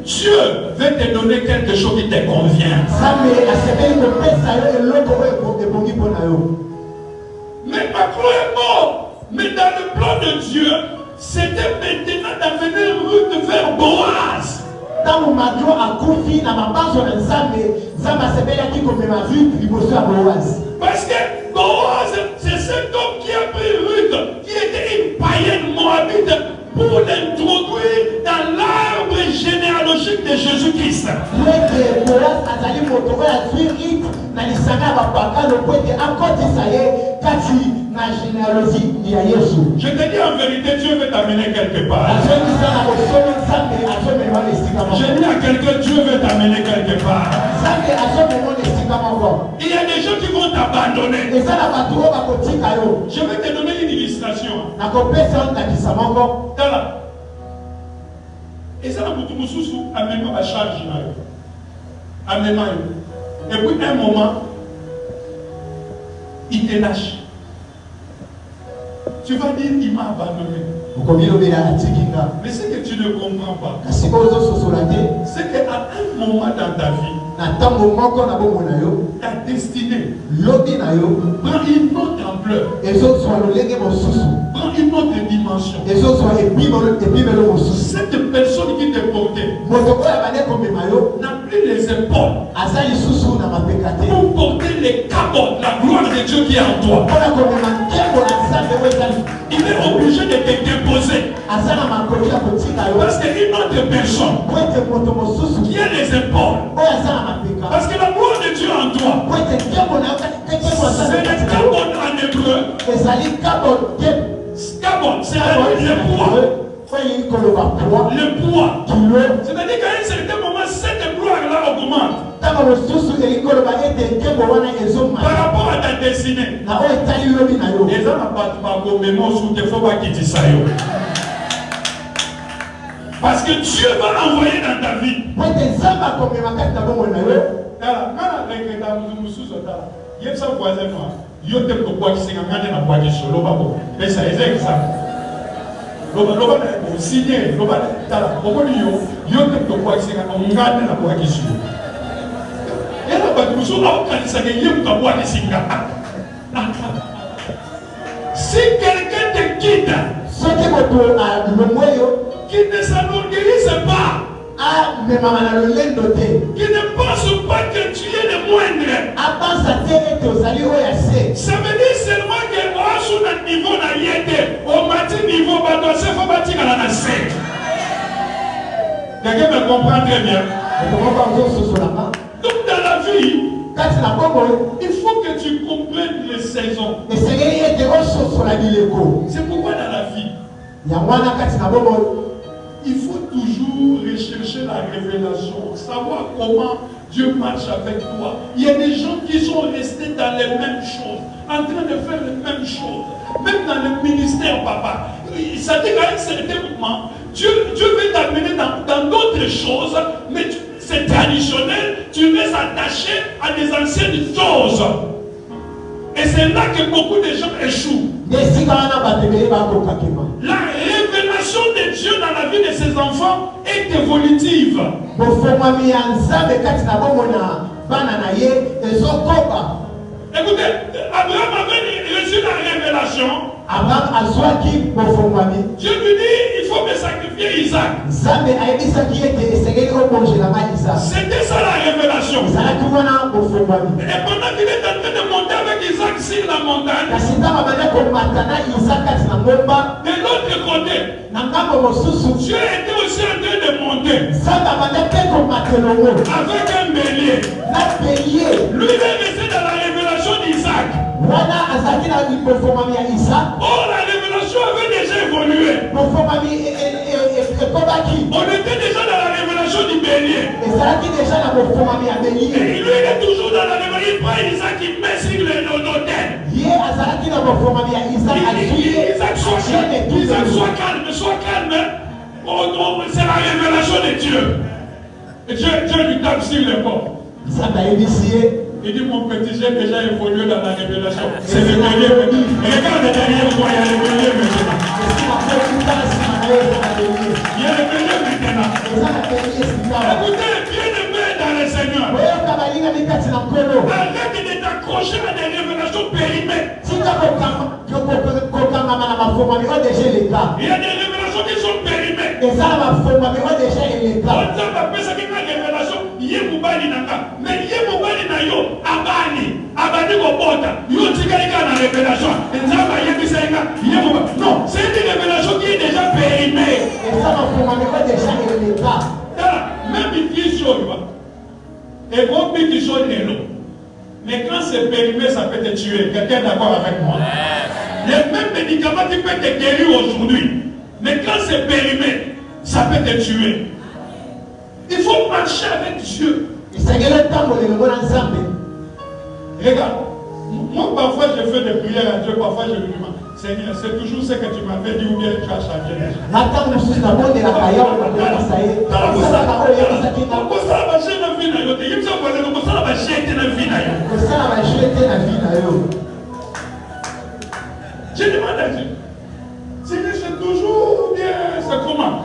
Dieu veut te donner quelque chose qui te convient. Mais ma croix est mort. Mais dans le plan de Dieu, c'était maintenant d'amener Ruth vers Boaz. Parce que Boaz, c'est cet homme qui a pris Ruth, qui était une païenne moabite, pour l'introduire dans l'arbre généalogique de Jésus-Christ. Je te dis en vérité, Dieu veut t'amener quelque part. Je dis à quelqu'un, Dieu veut t'amener quelque part. Il y a des gens qui vont t'abandonner. Je vais te donner une illustration. Et ça, amène ma charge. Et puis, un moment, il te lâche. Tu vas dire, il m'a abandonné. Mais ce que tu ne comprends pas, c'est qu'à un moment dans ta vie, ta destinée prend une autre ampleur, prend une autre dimension. Cette personne qui te portait n'a plus les épaules pour porter les cabots, la gloire de Dieu qui est en toi. Il est obligé de te déposer. Parce qu'une autre personne qui a les épaules, parce que la gloire de Dieu en toi, c'est le cabot en hébreu. Cabot, c'est le poids. Le poids. C'est-à-dire qu'à un certain moment, cette gloire-là augmente. Par rapport à ta destinée. Parce que Dieu va envoyer dans ta vie. Si quelqu'un te quitte, qui ne s'enorgueillisse pas, qui ne pense pas que tu es le moindre, ça veut dire seulement que au niveau au matin niveau, quelqu'un me comprend très bien. Donc dans la vie, il faut que tu comprennes les saisons. C'est pourquoi dans la vie, il faut toujours rechercher la révélation, savoir comment Dieu marche avec toi. Il y a des gens qui sont restés dans les mêmes choses, en train de faire les mêmes choses. Même dans le ministère, papa. Ça dit qu'à un certain moment, Dieu veut t'amener dans d'autres choses, mais c'est traditionnel, tu restes attaché à des anciennes choses. Et c'est là que beaucoup de gens échouent. La révélation de Dieu dans la vie de ses enfants est évolutive. Écoutez, Abraham avait reçu la révélation. Dieu lui dit, il faut me sacrifier Isaac. C'était ça la révélation. Et pendant qu'il est en train de monter avec Isaac sur la montagne, de l'autre côté, Dieu était aussi en train de monter avec un bélier. Lui, il est resté dans la révélation d'Isaac. Oh, la révélation avait déjà évolué. On était déjà dans la révélation du bélier. Et lui, il est toujours dans la révélation. Il prend Isaac, il met sur l'autel. Isaac, sois calme, sois calme. On révélation de Dieu. Et Dieu lui tape sur le corps. Il dit, mon petit, j'ai déjà évolué dans la révélation. C'est le dernier. Regarde le dernier, il y a le dernier maintenant. Il y a le dernier maintenant. Écoutez, bien-aimé dans le Seigneur. Arrête de t'accrocher à des révélations périmées. Il y a des révélations qui sont périmées. On appelle ça une révélation. Mais Yemubali na yo abani kobota yo tikalika na révélation. Non, c'est une révélation qui est déjà périmée. Même il chose, et bon qui sont nélo. Mais quand c'est périmé, ça peut te tuer. Quelqu'un est d'accord avec moi? Les mêmes médicaments qui peuvent te guérir aujourd'hui. Mais quand c'est périmé, ça peut te tuer. Il faut marcher avec Dieu. Regarde, moi parfois je fais des prières à Dieu, parfois je lui demande, Seigneur, c'est toujours ce que tu m'avais dit ou bien tu as changé. Je demande à Dieu, Seigneur, c'est toujours bien, c'est comment?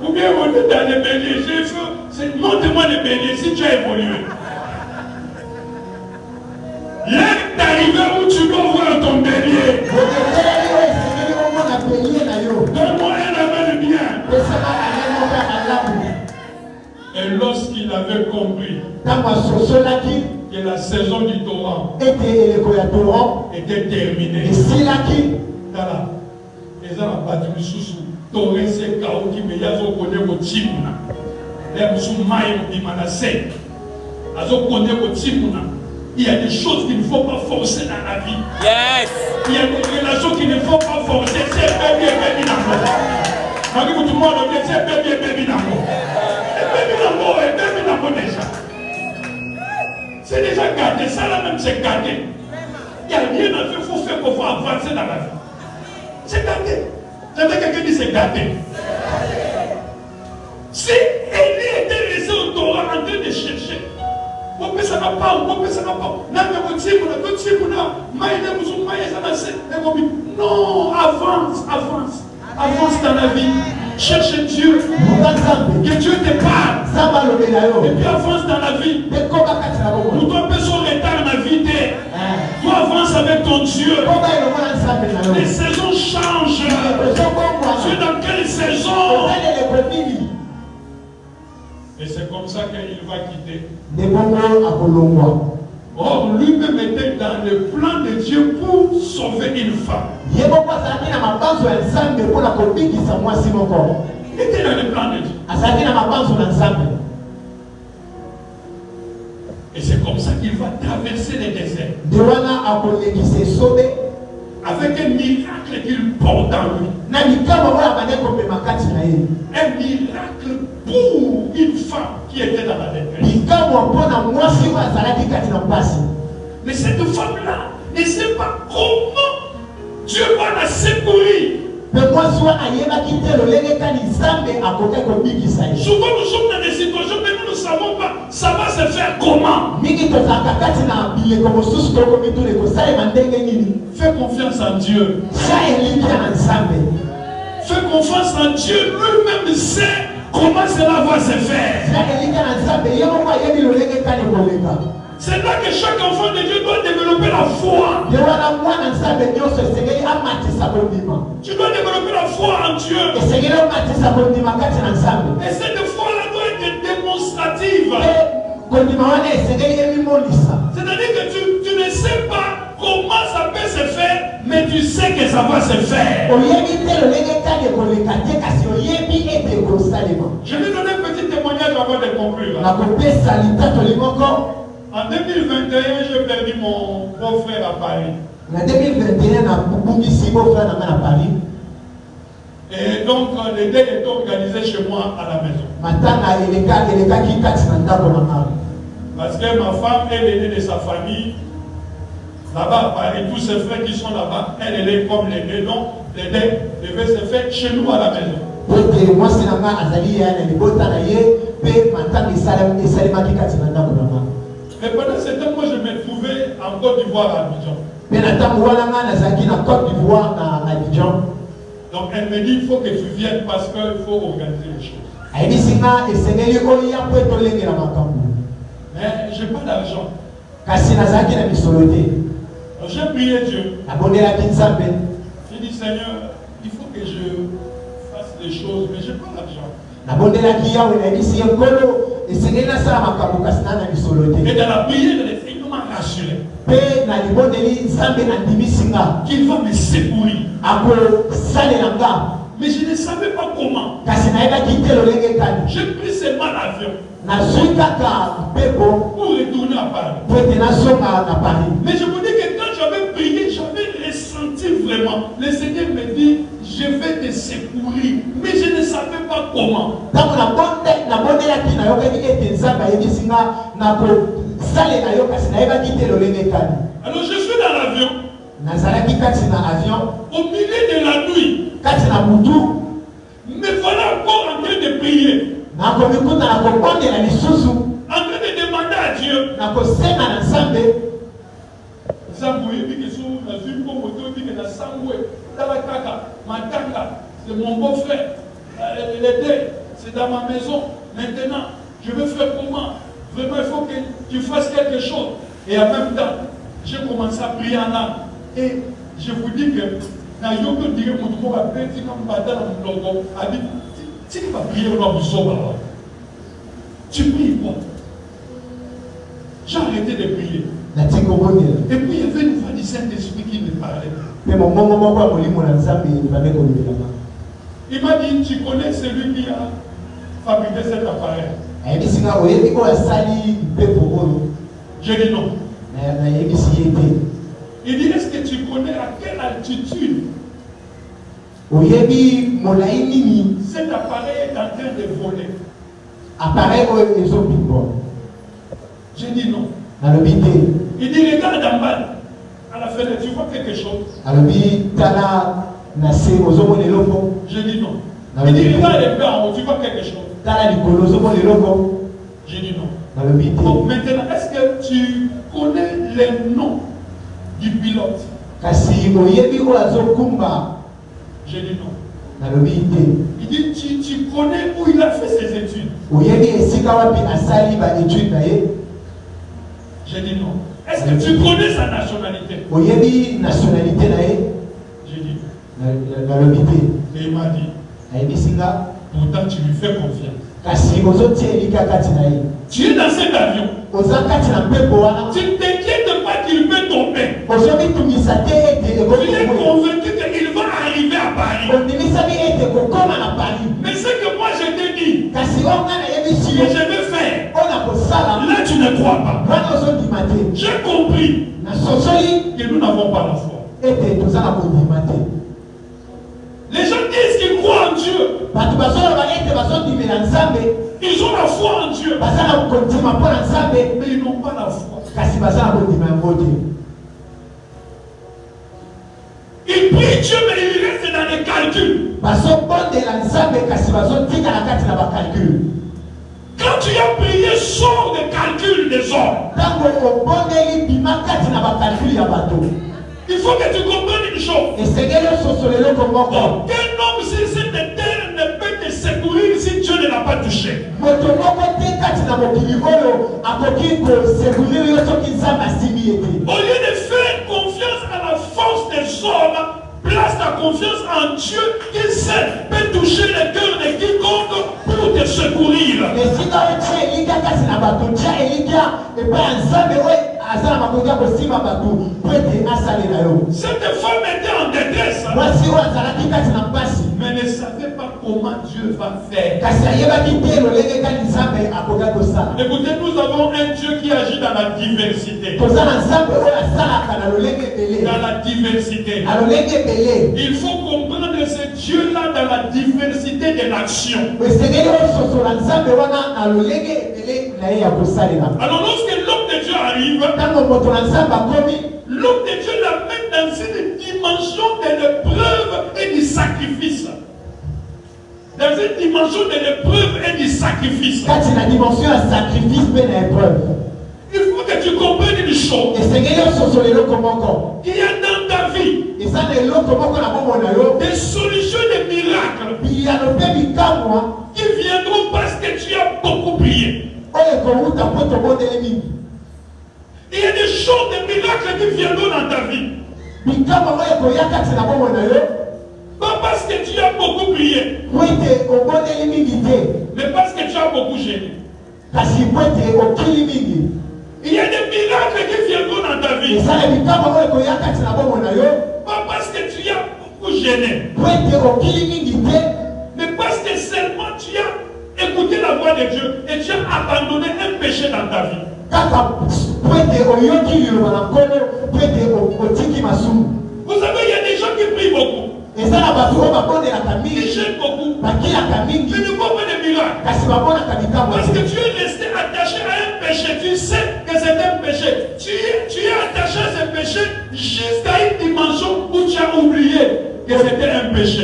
Ou bien on est dans les béliers, montre-moi les béliers si tu as évolué. L'heure d'arriver où tu dois voir ton bélier. Donne-moi un avis de bien. Et lorsqu'il avait compris que la saison du torrent était terminée, ils ont battu le sous torrent c'est chaos qui me yazo connaît au timuna. Il y a des choses qu'il ne faut pas forcer dans la vie. Yes. Il y a des relations qu'il ne faut pas forcer. C'est baby d'amour. Tout le monde dit c'est baby d'amour. Et baby d'amour déjà. C'est déjà gardé. Ça là même c'est gardé. Il n'y a rien à faire. Il faut faire pour avancer dans la vie. C'est gardé. J'avais quelqu'un qui dit c'est gardé. Si Élie était laissé au Torah en train de chercher, non, avance dans la vie. Cherche Dieu. Que Dieu te parle. Et puis avance dans la vie. Nous doit pas son retard dans la vie. Tu avances avec ton Dieu. Les saisons changent. Tu es dans quelle saison? Et c'est comme ça qu'il va quitter. Or, lui-même était dans le plan de Dieu pour sauver une femme. Il était dans le plan de Dieu. Et c'est comme ça qu'il va traverser les déserts. Avec un miracle qu'il porte en lui. Un miracle pour une femme qui était dans la détresse. Mais cette femme-là ne sait pas comment Dieu va la secourir. Souvent nous sommes dans des situations mais nous ne savons pas ça va se faire comment. Fais confiance en Dieu. Fais confiance en Dieu. Lui-même sait comment cela va se faire. C'est là que chaque enfant de Dieu doit développer la foi. Tu dois développer la foi en Dieu. Et cette foi-là doit être démonstrative. C'est-à-dire que tu ne sais pas comment ça peut se faire, mais tu sais que ça va se faire. Je vais donner un petit témoignage avant de conclure. En 2021, j'ai perdu mon beau-frère à Paris. En 2021, et donc, le deuil est organisé chez moi à la maison. Parce que ma femme, elle est née de sa famille. Là-bas à Paris, tous ses frères qui sont là-bas, elle est comme l'aînée. Donc, le deuil devait se faire chez nous à la maison. Pote mwasi na nga azali ya na libota na ye pe matanga esalemaki kati na ndako na nga. Mais pendant ce temps, moi je me trouvais en Côte d'Ivoire à Abidjan. Mais na ntango wana nga nazalaki na Côte d'Ivoire na Abidjan. Donc elle me dit il faut que tu viennes parce qu'il faut organiser les choses. Ayebisi nga esengeli oya po etolengela makambo. Mais j'ai pas d'argent. Kasi nazalaki na misolo te. Donc j'ai prié Dieu. Nabondelaki Nzambe. J'ai dit Seigneur, il faut que je fasse des choses, mais j'ai pas d'argent. Nabondelaki Yawe nayebisi ye nkolo esengeli nasala makambo kasi na misolo te. Et dans la prière, le Seigneur m'a rassuré. Pe na libondeli Nzambe andimisi nga Qu'il va me secourir. akosalela nga. Mais je ne savais pas comment. Kasi nayebaki te lolenge kani. J'ai pris seulement l'avion Nazwi kaka mpepo pour retourner à Paris. po ete nazonga na Paris. Mais je vous dis que quand j'avais prié, j'avais ressenti vraiment. Le Seigneur me dit, je vais te secourir. Mais je ne savais pas comment. Ntango nabondelaki nayokaki ete Nzambe ayebisi nga nakosalela yo kasi nayebaki te lolenge kani. Alors je suis dans l'avion. Nazalaki kati na avion Au milieu de la nuit, kati na butu me voilà encore en train de prier. nakomikuta nakobondela lisusu En train de demander à Dieu. nakosenga na Nzambe. Nzambe oyebi ke so nazwi nkombo te oyebi ke nasangwe tala kaka matanga c'est mon beau-frère. Les deux, c'est dans ma maison. Maintenant, je vais faire comment? Vraiment, il faut que tu fasses quelque chose. Et en même temps, j'ai commencé à prier en âme. Et je vous dis que dans Yoko dire mon tour à paix, comme Badal mon logo, a dit tu vas prier au nom du Soba. Tu pries quoi? J'ai arrêté de prier. Et puis il y avait une voix du Saint-Esprit qui me parlait. Il m'a dit, tu connais celui qui a fabriqué cet appareil? J'ai dit non. Il dit, est-ce que tu connais à quelle altitude cet appareil est en train de voler? J'ai dit non. Il dit, regarde en bas, à la fenêtre, tu vois quelque chose? J'ai dit non. Il dit, regarde les peu en haut, tu vois quelque chose? J'ai dit non. Donc maintenant, est-ce que tu connais les noms du pilote? J'ai dit non. Il dit, tu connais où il a fait ses études? J'ai dit non. Est-ce que tu connais sa nationalité? J'ai dit non. Et il m'a dit, pourtant tu lui fais confiance. Tu es dans cet avion. Tu ne t'inquiètes pas qu'il peut tomber. Tu es convaincu qu'il va arriver à Paris. Mais ce que moi je te dis, que je vais faire, là tu ne crois pas. J'ai compris que nous n'avons pas la foi. Les gens disent qu'ils croient en Dieu. Ils ont la foi en Dieu. Mais ils n'ont pas la foi. Ils prient Dieu, mais ils restent dans les calculs. Quand tu as prié, sors des calculs des hommes. Il faut que tu comprennes une chose. Aucun homme sur cette terre ne peut te secourir si Dieu ne l'a pas touché. Au lieu de faire confiance à la force des hommes, place ta confiance en Dieu qui seul peut toucher le cœur de quiconque pour te secourir. Cette femme était en détresse, mais ne savait pas comment Dieu va faire. Écoutez, nous avons un Dieu qui agit dans la diversité. Dans la diversité. Il faut comprendre ce Dieu-là dans la diversité de l'action. Alors lorsque l'homme de Dieu arrive, l'homme de Dieu l'amène dans une dimension de l'épreuve et du sacrifice. Dans dans une dimension de l'épreuve et du sacrifice. Quand c'est la dimension à sacrifice, mais l'épreuve. Il faut que tu comprennes une chose. Et Seigneur, comment Il y a dans ta vie et ça n'est l'autre comment qu'on a bon des solutions, des miracles il y a le baby moi. qui viendront parce que tu as beaucoup prié. Il y a des choses, des miracles qui viendront dans ta vie. Pas parce que tu as beaucoup prié, mais parce que tu as beaucoup gêné. Il y a des miracles qui viendront dans ta vie. Pas parce que tu as beaucoup gêné, mais parce que seulement tu as écouté la voix de Dieu et tu as abandonné un péché dans ta vie. Vous savez, il y a des gens qui prient beaucoup. Ils gênent beaucoup. Mais ne voient pas de miracles. Parce que tu es resté attaché à un péché. Tu sais que c'est un péché. Tu es attaché à ce péché jusqu'à une dimension où tu as oublié que c'était un péché.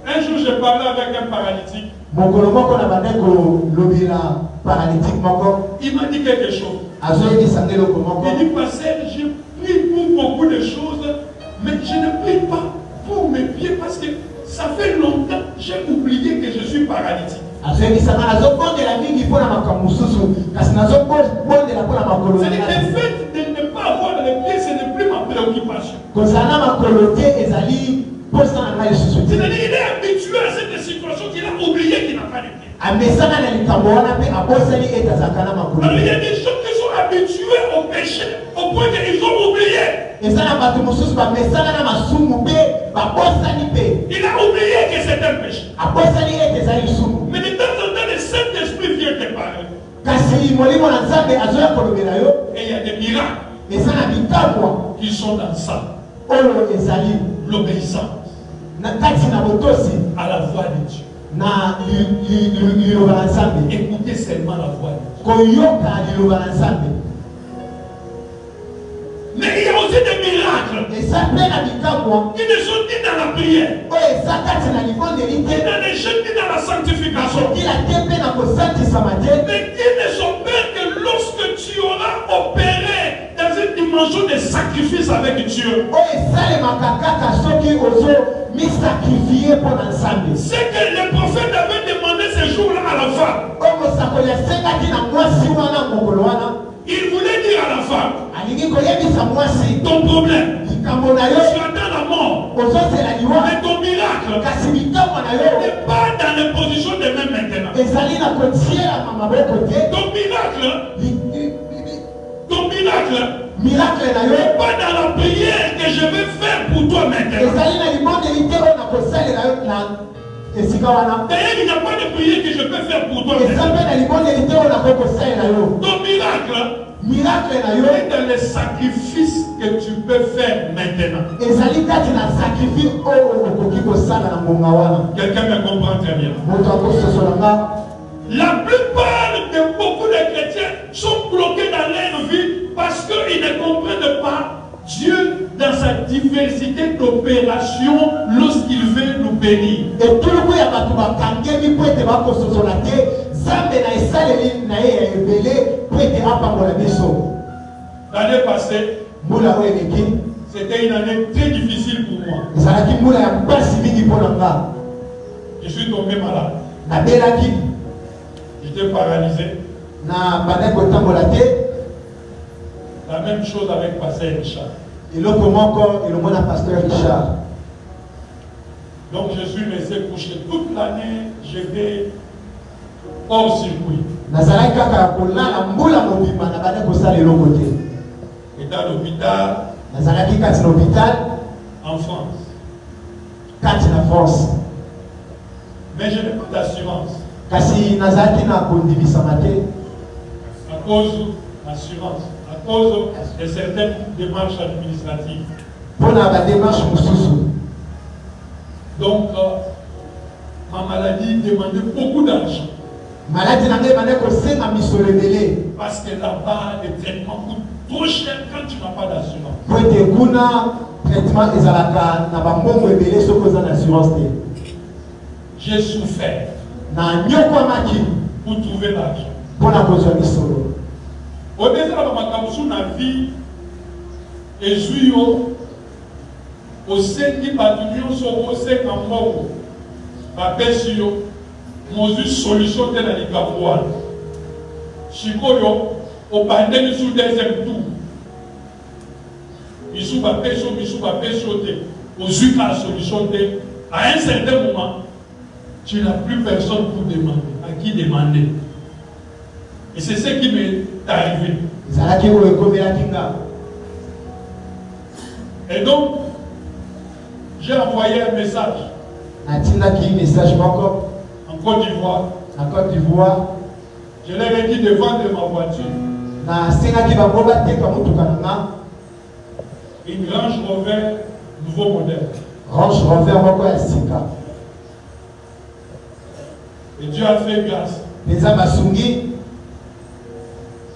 Un jour, j'ai parlé avec un paralytique. Il m'a dit quelque chose. Il dit, pasteur, je prie pour beaucoup de choses, mais je ne prie pas pour mes pieds parce que ça fait longtemps que j'ai oublié que je suis paralytique. C'est-à-dire le fait de ne pas avoir les pieds, ce n'est plus ma préoccupation. C'est-à-dire qu'il est habitué à cette situation qu'il a oublié qu'il n'a pas de pieds. Alors il y a des gens qui sont habitués au péché au point qu'ils ont oublié. Il a oublié que c'est un péché. Mais de temps en temps, le Saint-Esprit vient te parler. Et il y a des miracles qui sont dans ça. L'obéissance à la voix de Dieu. Écoutez seulement la voix de Dieu. Mais il y a aussi des miracles qui ne sont ni dans la prière, ni dans les jeûnes, ni dans la sanctification, mais qui ne sont pas que lorsque tu auras opéré dans une dimension de sacrifice avec Dieu. C'est que le prophète avait demandé ce jour-là à la femme. Il voulait dire à la femme, ton problème, tu attends la mort, mais ton miracle n'est pas dans les positions de même maintenant. Ton miracle n'est pas dans la prière que je vais faire pour toi maintenant. D'ailleurs, il n'y a pas de prière que je peux faire pour toi maintenant. Ton miracle est dans les sacrifices que tu peux faire maintenant. Quelqu'un me comprend très bien. La plupart de beaucoup de chrétiens sont bloqués dans leur vie parce qu'ils ne comprennent pas Dieu dans sa diversité d'opérations lorsqu'il veut nous bénir. L'année passée, c'était une année très difficile pour moi. Je suis tombé malade. J'étais paralysé. La même chose avec Pasteur Richard. Donc je suis resté couché toute l'année. J'étais hors circuit. J'étais à l'hôpital en France. Mais je n'ai pas d'assurance. À cause de certaines démarches administratives. Donc, ma maladie demandait beaucoup d'argent. Parce que là-bas, les traitements coûtent trop cher quand tu n'as pas d'assurance. Pour être kuna traitement ezalaka na bambongo ebele soki oza na assurance te. J'ai souffert Na nyokwamaki pour trouver l'argent. mpona kozwa misolo. Au-delà de ma campus, la vie et jouio au sein qui battu sur au sein en mort. Ma pêche-yo, mon solution de la Nicaragua. Chicoyo, au bandé sous deuxième tour. Bisou va pêcher, aux yeux la solution de. À un certain moment, tu n'as plus personne pour demander. À qui demander? Et c'est ce qui m'est arrivé. Et donc, j'ai envoyé un message en Côte d'Ivoire. Je leur ai dit de vendre ma voiture. Une Range Rover nouveau modèle. Range Rover moko ya sika. Et Dieu a fait grâce. Peza basungi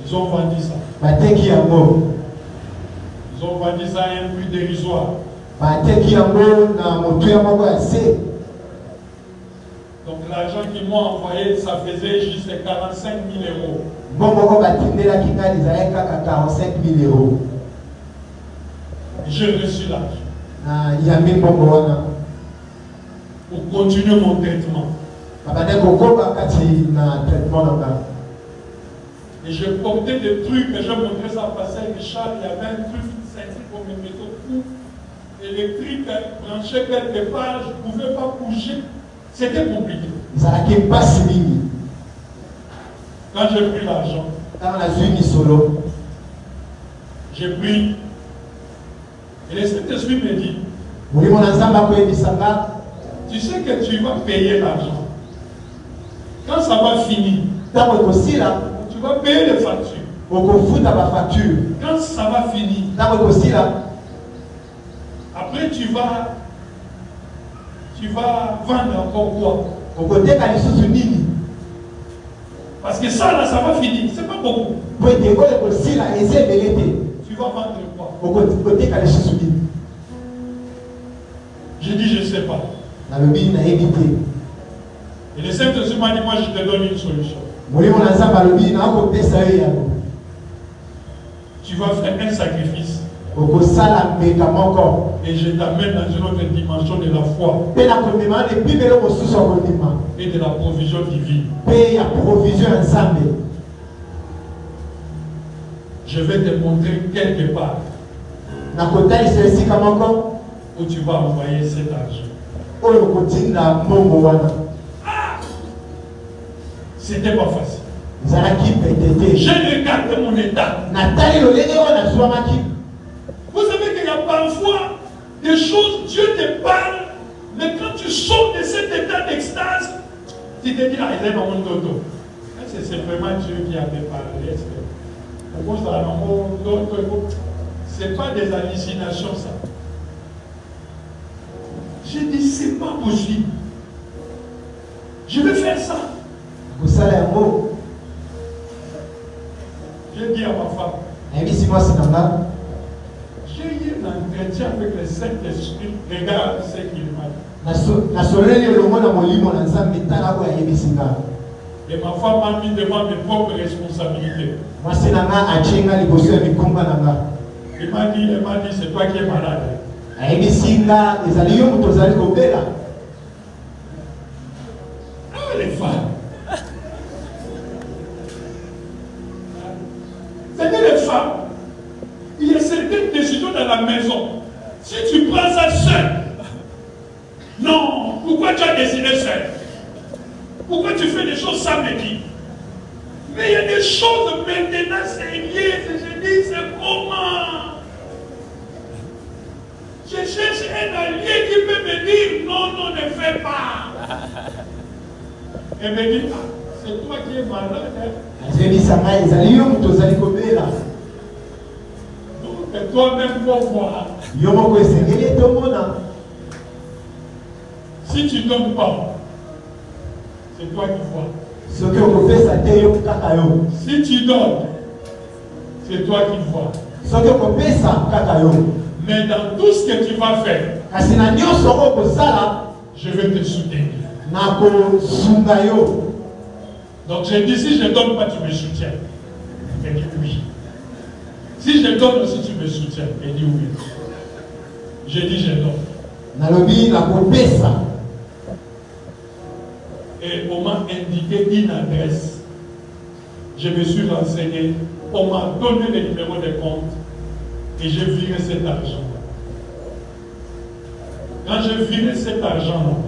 Ils ont vendu ça. bateki yango. Ils ont vendu ça à un prix dérisoire. Bateki yango na motu ya moko ya se. Donc l'argent qu'ils m'ont envoyé, ça faisait juste 45 000 euros. Bon moko batindelaki ngai ezalaki kaka 45 000 euros. J'ai reçu l'argent Na yambi mbongo wana. pour continuer mon traitement. Babane kokoba kati na traitement nanga. Et je portais des trucs que je montrais ça passer avec Richard. Il y avait un truc ceinture pour me mettre au cou. Électrique branché quelque part, je ne pouvais pas bouger. C'était compliqué. Ezalaki mpasi mingi. Quand j'ai pris l'argent, Ntango nazwi misolo, j'ai pris. Et le Saint-Esprit me dit, molimo na Nzambe akoyebisanga, tu sais que tu vas payer l'argent. Quand ça va finir, ntango ekosila tu vas payer les factures. okofuta bafacture. Quand ça va finir, Ntango ekosila après tu vas vendre encore quoi? okoteka lisusu nini? Parce que ça là, ça va finir. C'est pas beaucoup. Po ete oyo ekosila eza ebele te. Tu vas vendre quoi? Okoteka lisusu nini? J'ai dit, je ne sais pas. Nalobi nayebi te. Et le Saint-Esprit m'a dit, moi je te donne une solution. Molimo na Nzambe alobi nakopesa yo yango. Tu vas faire un sacrifice. Okosala mbeka moko. Et je t'amène dans une autre dimension de la foi Mpe nakomema ebibelo mosusu akondima. et de la provision divine. Mpe ya provision ya Nzambe. Je vais te montrer quelque part Nakotalisa esika moko où tu vas envoyer cet argent. oyo okotinda mbongo wana. C'était pas facile. Ezalaki pete te. J'ai regardé mon état. Natali lolenge oyo nazwamaki. Vous savez qu'il y a parfois des choses, Dieu te parle, mais quand tu sors de cet état d'extase, tu te dis, ah, il est dans mon dodo. C'est vraiment Dieu qui avait parlé. C'est pas des hallucinations, ça. J'ai dit, c'est pas possible. Je vais faire ça. Kosala yango. J'ai dit à ma femme, Nayebisi mwasi na nga. j'ai eu un entretien avec le Saint-Esprit. Regarde ce qu'il m'a dit. Nasoleli elongo na molimo na Nzambe tala oyo ayebisi nga. Et ma femme m'a mis devant mes propres responsabilités. Mwasi na nga atie nga liboso ya mikumba na nga. Elle m'a dit, c'est toi qui es malade. Ayebisi nga ezali yo moto ozali kobela. Ah, les femmes. C'est que les femmes, il y a certaines décisions dans la maison. Si tu prends ça seul, non, pourquoi tu as décidé seul? Pourquoi tu fais des choses sans me dire? Mais il y a des choses maintenant sérieuses. Je dis, c'est comment? Je cherche un allié qui peut me dire, non, non, ne fais pas. Et me dit, ah, c'est toi qui es malade. Hein? Azebisa nga ezali yo moto ozali kobela. Et toi-même pour voir. Yo moko esengeli etomona. Si tu ne donnes pas, c'est toi qui vois. Soki okopesa te yo kaka yo. Si tu donnes, C'est toi qui vois. soki okopesa kaka yo Mais dans tout ce que tu vas faire, kasi na nyonso oyo kozala je vais te soutenir. na kozunga yo. Donc j'ai dit, si je ne donne pas, tu me soutiens. Elle dit oui. Si je donne aussi, tu me soutiens. Elle dit oui. J'ai dit, je donne. Nalobi na kopesa. Et on m'a indiqué une adresse. Je me suis renseigné. On m'a donné le numéro de compte et j'ai viré cet argent. Quand j'ai viré cet argent,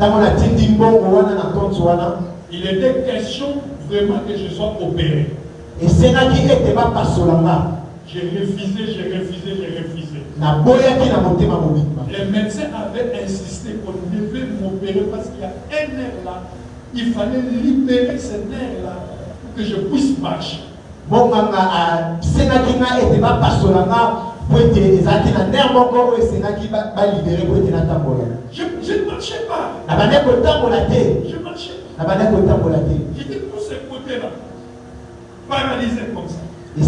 il était question vraiment que je sois opéré. Et c'est là qui était pas pasolanga. J'ai refusé. Les médecins avaient insisté qu'on devait m'opérer parce qu'il y a un nerf là. Il fallait libérer ce nerf là pour que je puisse marcher. Bon, c'est là qui était pas pasolanga. Je ne marchais pas. Je marchais. J'étais pour ce côté-là. Paralysé comme ça. Et le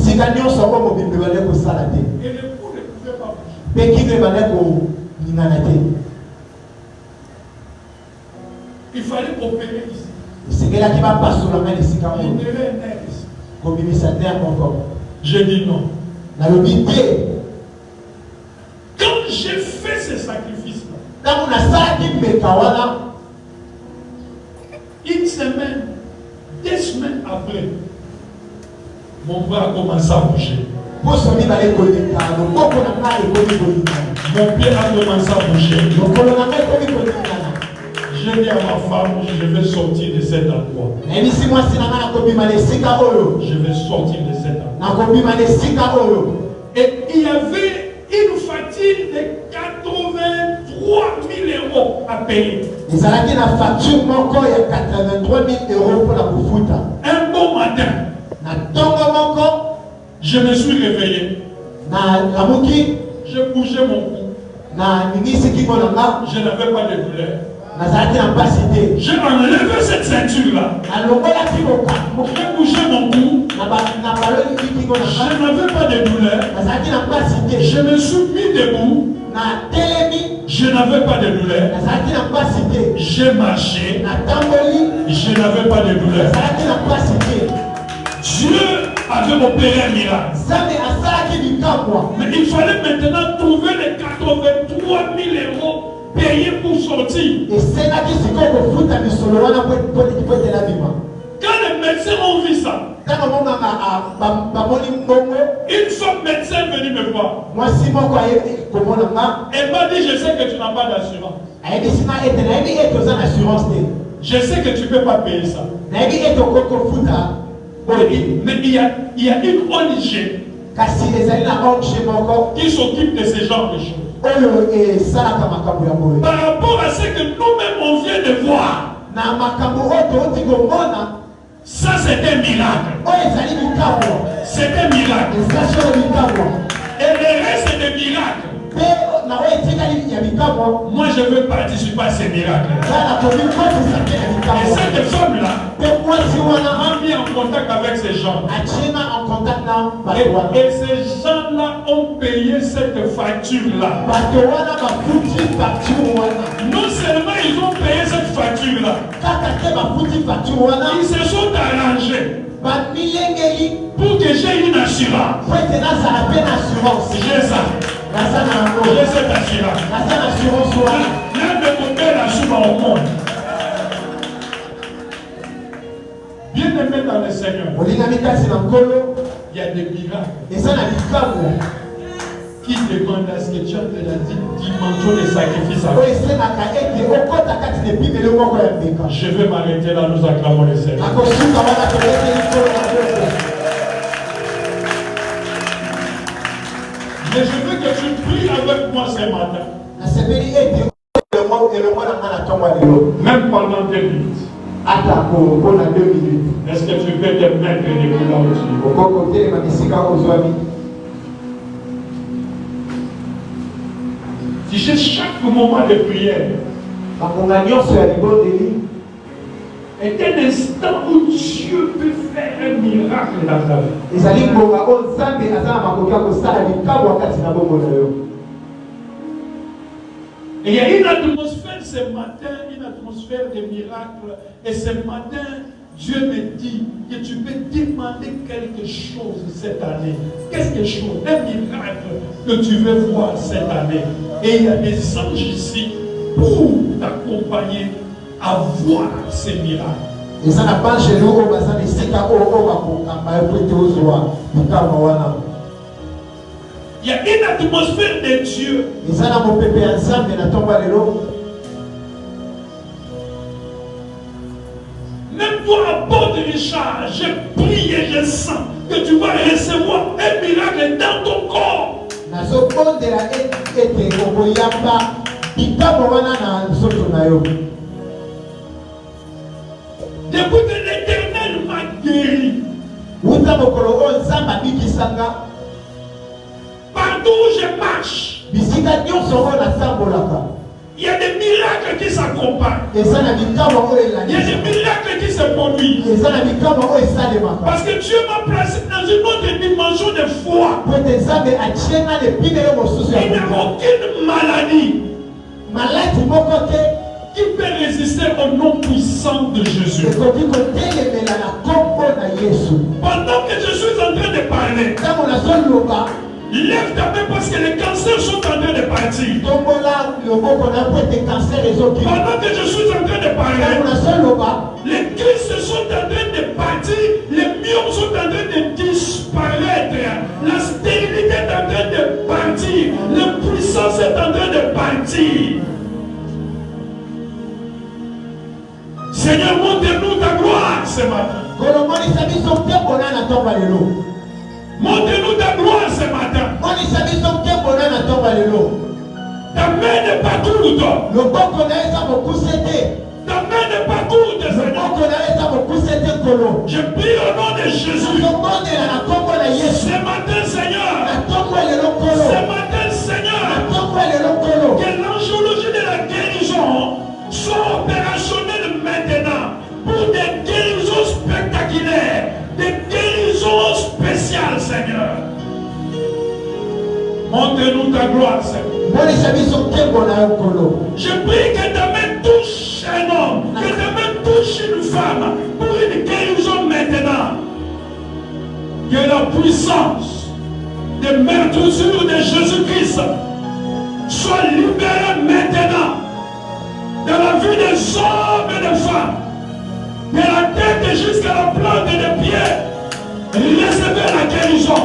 cou ne pouvait pas bouger. Il fallait opérer ici. Il y avait un nerf ici. J'ai dit non. Quand j'ai fait ce sacrifice-là, une semaine, 2 semaines après, mon bras a commencé à bouger. Mon pied a commencé à bouger. J'ai dit à ma femme, je vais sortir de cet endroit. Je vais sortir de cet endroit. Et il y avait une fatigue de 83 000 euros à payer. Un bon matin, je me suis réveillé. Je bougeais mon cou. Je n'avais pas de douleur. J'ai enlevé cette ceinture-là. J'ai bougé mon cou. Je n'avais pas de douleur. Je me suis mis debout. Je n'avais pas de douleur. J'ai marché. Je n'avais pas de douleur. Dieu avait opéré un miracle. Mais il fallait maintenant trouver les 83 000 euros payés pour sortir. Quand les médecins ont vu ça, une femme médecin est venue me voir. Elle m'a dit, je sais que tu n'as pas d'assurance. Je sais que tu ne peux pas payer ça. Mais il y a une ONG qui s'occupe de ce genre de choses. Par rapport à ce que nous-mêmes on vient de voir, ça c'est un miracle. C'est un miracle. Et le reste c'est des miracles. Moi je veux participer à ces miracles. Et cette femme-là m'a mis en contact avec ces gens. Et ces gens-là ont payé cette facture-là. Non seulement ils ont payé cette facture-là, ils se sont arrangés pour que j'ai une assurance. J'ai ça. J'ai cette assurance. L'un de mon père assurance au monde. Bien aimé dans le Seigneur, il y a des miracles qui demandent à ce que tu aies de la dimension des sacrifices. Je vais m'arrêter là, nous acclamons le Seigneur. Mais je veux que tu pries avec moi ce matin. Même pendant 2 minutes. Est-ce que tu peux te mettre là aussi? Si j'ai chaque moment de prière, est un instant où Dieu peut faire un miracle dans ta vie. Et il y a une atmosphère ce matin, une atmosphère de miracle. Et ce matin, Dieu me dit que tu peux demander quelque chose cette année. Quelque chose, un miracle que tu veux voir cette année. Et il y a des anges ici pour t'accompagner à voir ces miracles. Il y a une atmosphère de Dieu. Même toi, apôtre Richard, je prie et je sens que tu vas recevoir un miracle dans ton corps. Depuis que l'Éternel m'a guéri, partout où je marche, il y a des miracles qui s'accompagnent. Il y a des miracles qui se produisent. Parce que Dieu m'a placé dans une autre dimension de foi. Il n'y a aucune maladie qui peut résister au nom puissant de Jésus. Pendant que je suis en train de parler, lève ta main parce que les cancers sont en train de partir. Pendant que je suis en train de parler, les crises sont en train de partir, les myomes sont en train de disparaître, la stérilité est en train de partir, la puissance est en train de partir. Seigneur, montre-nous ta gloire ce matin. Montre-nous ta gloire ce matin. Ta main n'est pas courte. Ta main n'est pas courte, Seigneur. Je prie au nom de Jésus. Ce matin, Seigneur. Ce matin, Seigneur. Que l'angiologie de la guérison soit opérationnelle maintenant pour des guérisons spectaculaires, des guérisons spéciales, Seigneur. Montre-nous ta gloire, Seigneur. Je prie que ta main touche un homme, que ta main touche une femme pour une guérison maintenant. Que la puissance de meurtrissure de Jésus-Christ soit libérée maintenant dans la vie des hommes et des femmes, de la tête jusqu'à la plante des pieds. Recevez la guérison.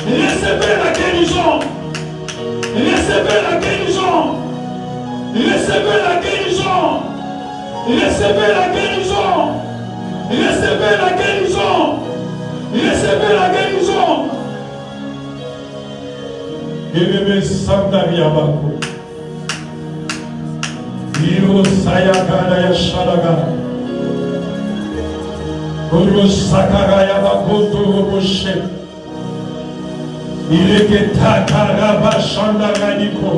Recevez la guérison. Recevez la guérison. Recevez la guérison. Recevez la guérison. Recevez la guérison. Recevez la guérison. Bébé Sandaria Bako. Iro Sayakara Yasharaga. Oro Sakara Yabakoto Roboshe. Il est que Takaraba Shandaraniko.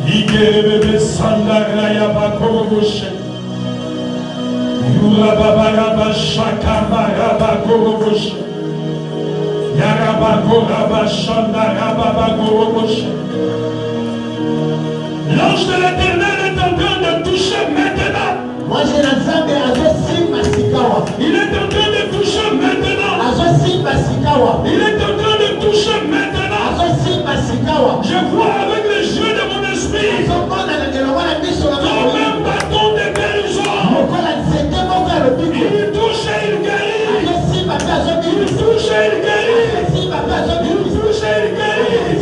Igerebe Sandara Yabako Roboshe. Yurababaraba Shakabaraba Roboshe. Yarabako Raba Shandaraba Roboshe. L'ange de l'Éternel est en train de toucher maintenant. Il est en train de toucher maintenant. Il est en train de toucher maintenant. Je vois avec les yeux de mon esprit comme un bâton de guérison. Il touche et il guérit. Il touche et il guérit. Il touche et il guérit.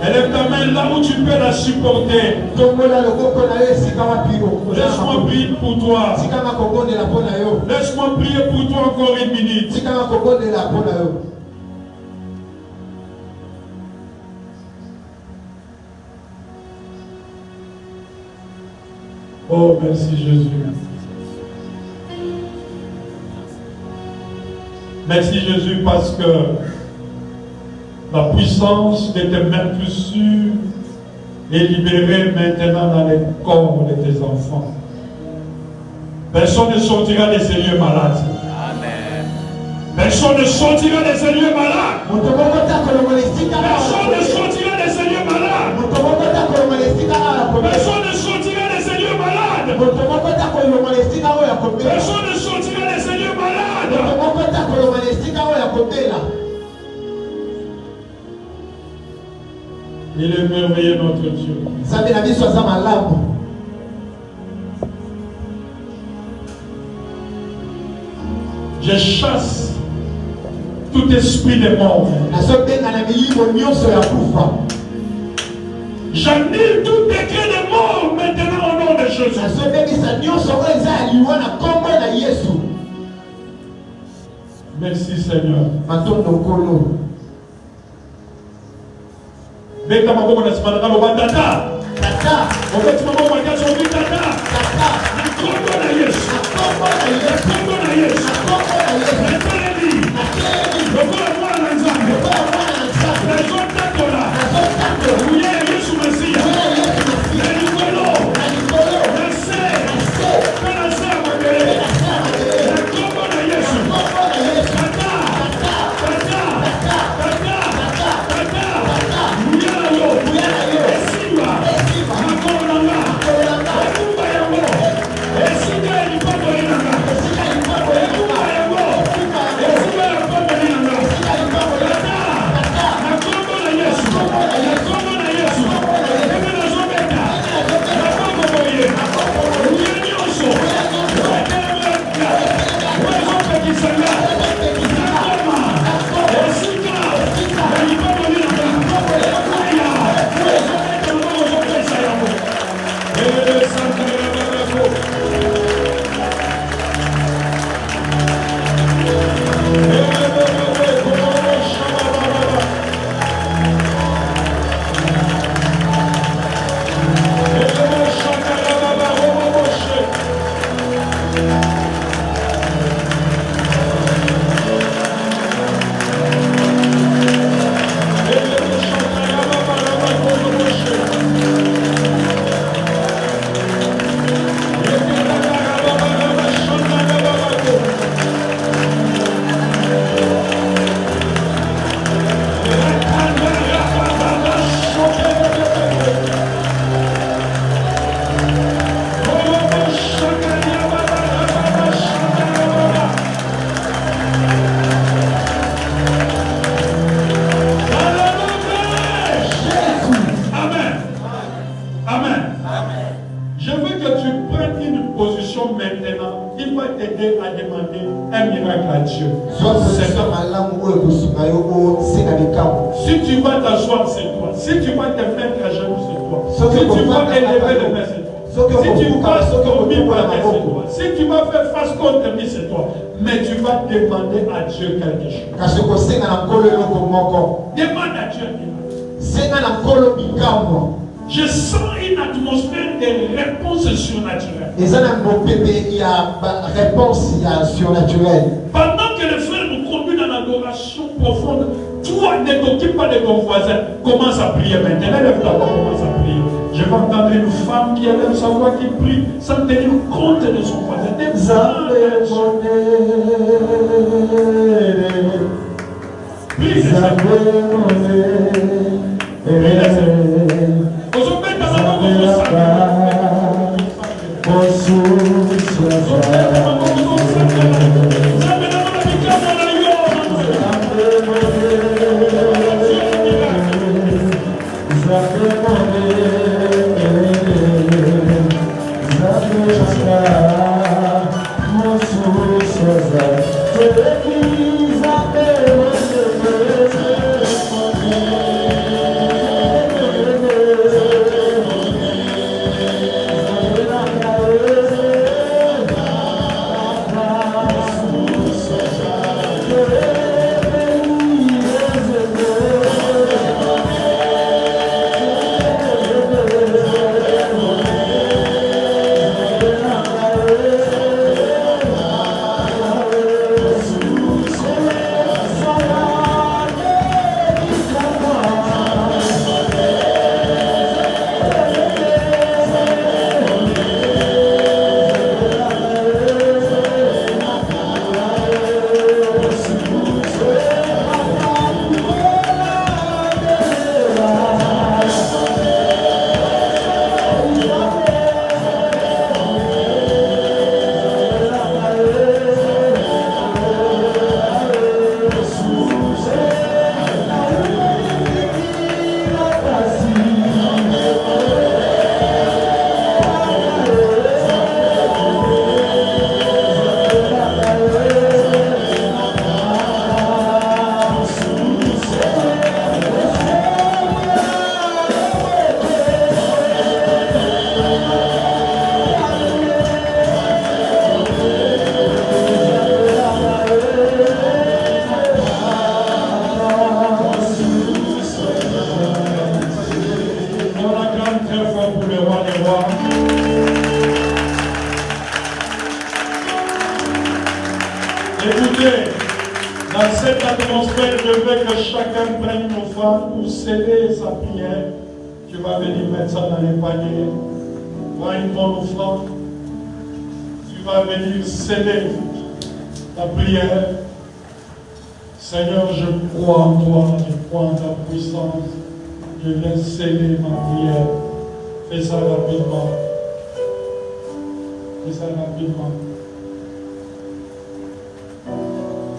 Élève ta main là où tu peux la supporter. Laisse-moi prier pour toi. Laisse-moi prier pour toi encore une minute. Oh, merci Jésus. Merci Jésus parce que La puissance de tes mains plus sûres est libérée maintenant dans les corps de tes enfants. Personne ne sortira de ces lieux malades. Amen. Personne ne sortira de ces lieux malades. Personne ne sortira de ces lieux malades. Personne ne sortira de ces lieux malades. Personne ne sortira de ces lieux malades. Il est merveilleux notre Dieu. Je chasse tout esprit de mort. J'annule tout décret de mort maintenant au nom de Jésus. Merci Seigneur. Beta maboko na simana kama batata. Tata. Obeti maboko na kaso bi tata. Tata. Nakombo na Yesu. Nakombo na Yesu. Nakombo na Yesu. Nakombo na Yesu. Nakombo na mwana nzambe. Nakombo na mwana nzambe. Nazotakola. Nazotakola. Uye Yesu Mesia. Uye Yesu Mesia. Na nikolo. Na nikolo. Na se. Na se. Kana se amagere. Kana se amagere. Nakombo na Yesu. Nakombo na Yesu. Tata. Tata. Tata. Tata. Tata. Tata. Tata. Si tu vas t'asseoir, c'est toi. Si tu vas te mettre à genoux, c'est toi. Si tu vas élever les mains, c'est toi. Si tu vas dormir par la tête, c'est toi. Si tu vas faire face contre lui, c'est toi. Mais tu vas demander à Dieu quelque chose. Demande à Dieu. Je sens une atmosphère de réponse surnaturelle. Pendant que le frère nous conduit dans l'adoration profonde, toi ne t'occupe pas de ton voisin. Commence à prier maintenant. Lève-toi, commence à prier. Je vais entendre une femme qui élève sa voix, qui prie sans tenir compte de son voisin. Écoutez, dans cette atmosphère, je veux que chacun prenne une offrande pour céder sa prière. Tu vas venir mettre ça dans les paniers. Prends une bonne offrande. Tu vas venir céder ta prière. Seigneur, je crois en toi, je crois en ta puissance. Je viens céder ma prière. Fais ça rapidement. Fais ça rapidement.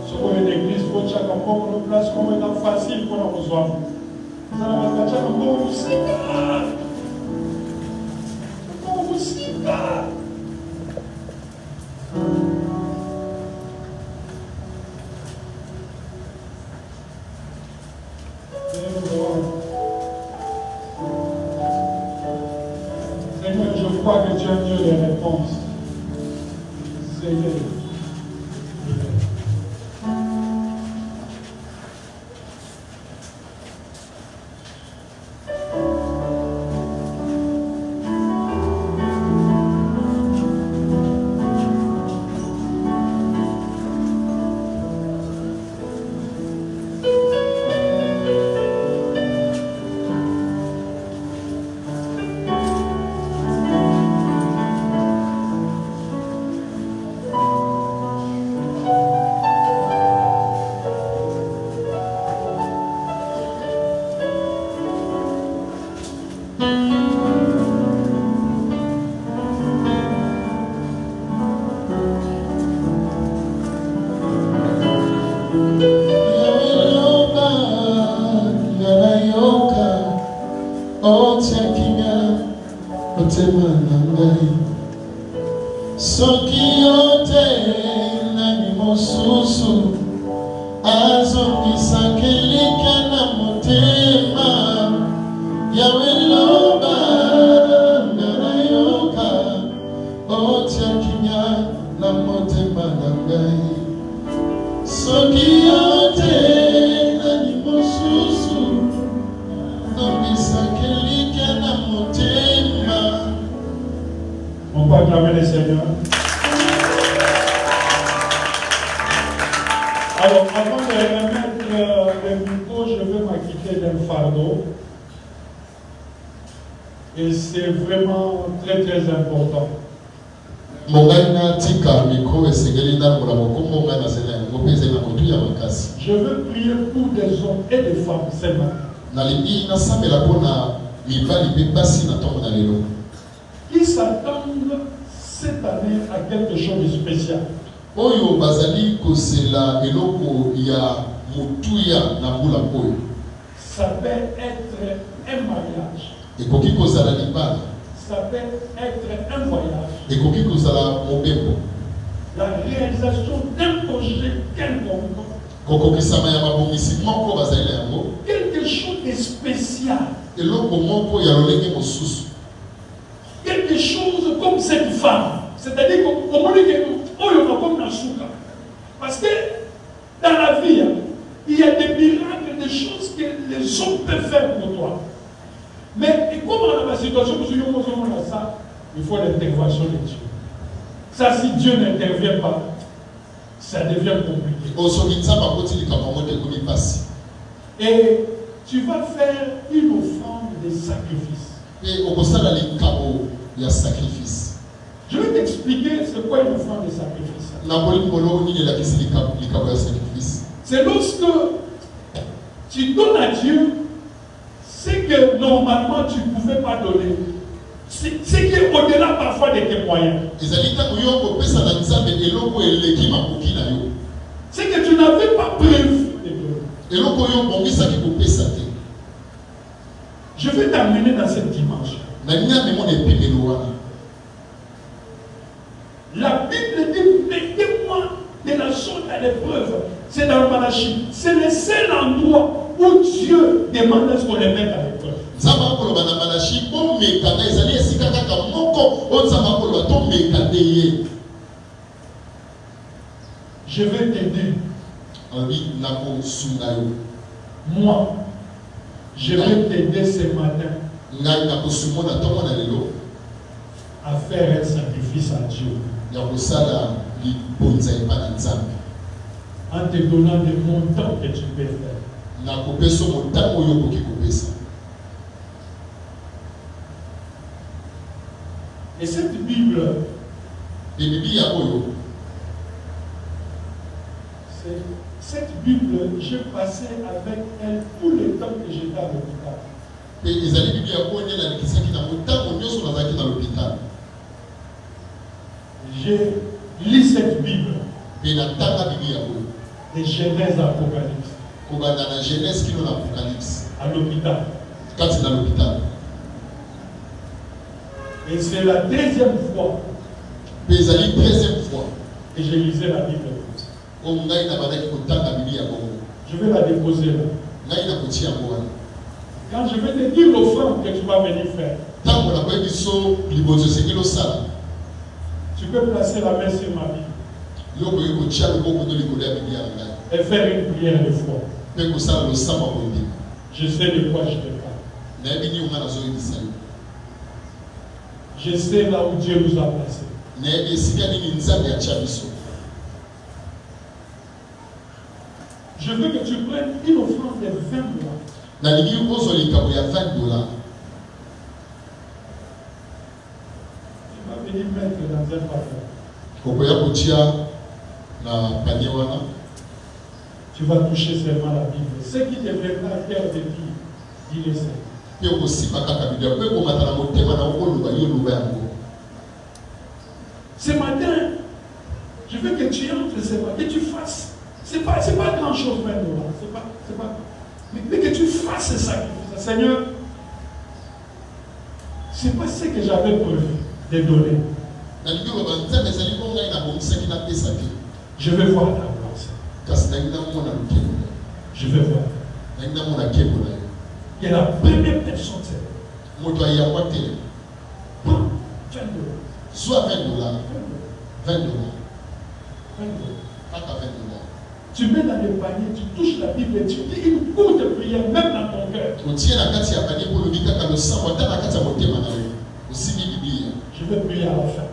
Sur une église, il faut que chacun prenne une place comme étant facile pour nous reçoive. Vous allez mettre chacun prenne aussi. Seigneur, je crois que tu as Dieu des réponses. Seigneur. On peut acclamer le Seigneur. Alors, avant de remettre le micro, je vais m'acquitter d'un fardeau. Et c'est vraiment très très important. Je veux prier pour des hommes et des femmes seulement. Qui s'attendent cette année à quelque chose de spécial. Ça peut être un mariage. Ça peut être un voyage. La réalisation d'un projet quelconque. Quelque chose de spécial. Quelque chose comme cette femme. C'est-à-dire qu'on dit que comme la souka. Parce que dans la vie, il y a des miracles, des choses que les hommes peuvent faire pour toi. Mais comme dans la situation, il faut l'intervention de Dieu. Ça, si Dieu n'intervient pas, ça devient compliqué. Et tu vas faire une offrande de sacrifice. Je vais t'expliquer c'est quoi une offrande de sacrifice. C'est lorsque tu donnes à Dieu ce que normalement tu ne pouvais pas donner. Ce qui est au-delà parfois de tes moyens. Ce que tu n'avais pas prévu de donner. Je vais t'amener dans cette dimension. La Bible dit, mettez-moi de la sorte à l'épreuve. C'est dans le Malachie. C'est le seul endroit où Dieu demande à ce qu'on les mette à l'épreuve. Je vais t'aider. Moi, je vais t'aider ce matin à faire un sacrifice à Dieu. en te donnant des montants que tu peux faire. Et cette Bible, cette Bible, j'ai passé avec elle tout le temps que j'étais à l'hôpital. J'ai lu cette Bible de Genèse à Apocalypse à l'hôpital. Et c'est la deuxième fois que je lisais la Bible. Je vais la déposer là. Quand je vais te dire l'offrande que tu vas venir faire, tu peux placer la main sur ma Bible et faire une prière de foi. Je sais de quoi je te parle. Je sais là où Dieu nous a placés. Je veux que tu prennes une offrande de $20. Tu vas venir mettre dans un panier. Tu vas toucher seulement la Bible. Ce qui te viendra à cœur de dire, dis-le Seigneur. Ce matin, je veux que tu entres, que tu fasses. C'est pas grand chose $20. C'est pas. Mais que tu fasses ce sacrifice. Seigneur, c'est pas ce que j'avais prévu de donner. Je vais voir ta gloire. Je vais voir. Et la première personne, c'est $20. Soit $20. Tu mets dans le panier, tu touches la Bible et tu dis une courte prière, même dans ton cœur. Je vais prier à la fin.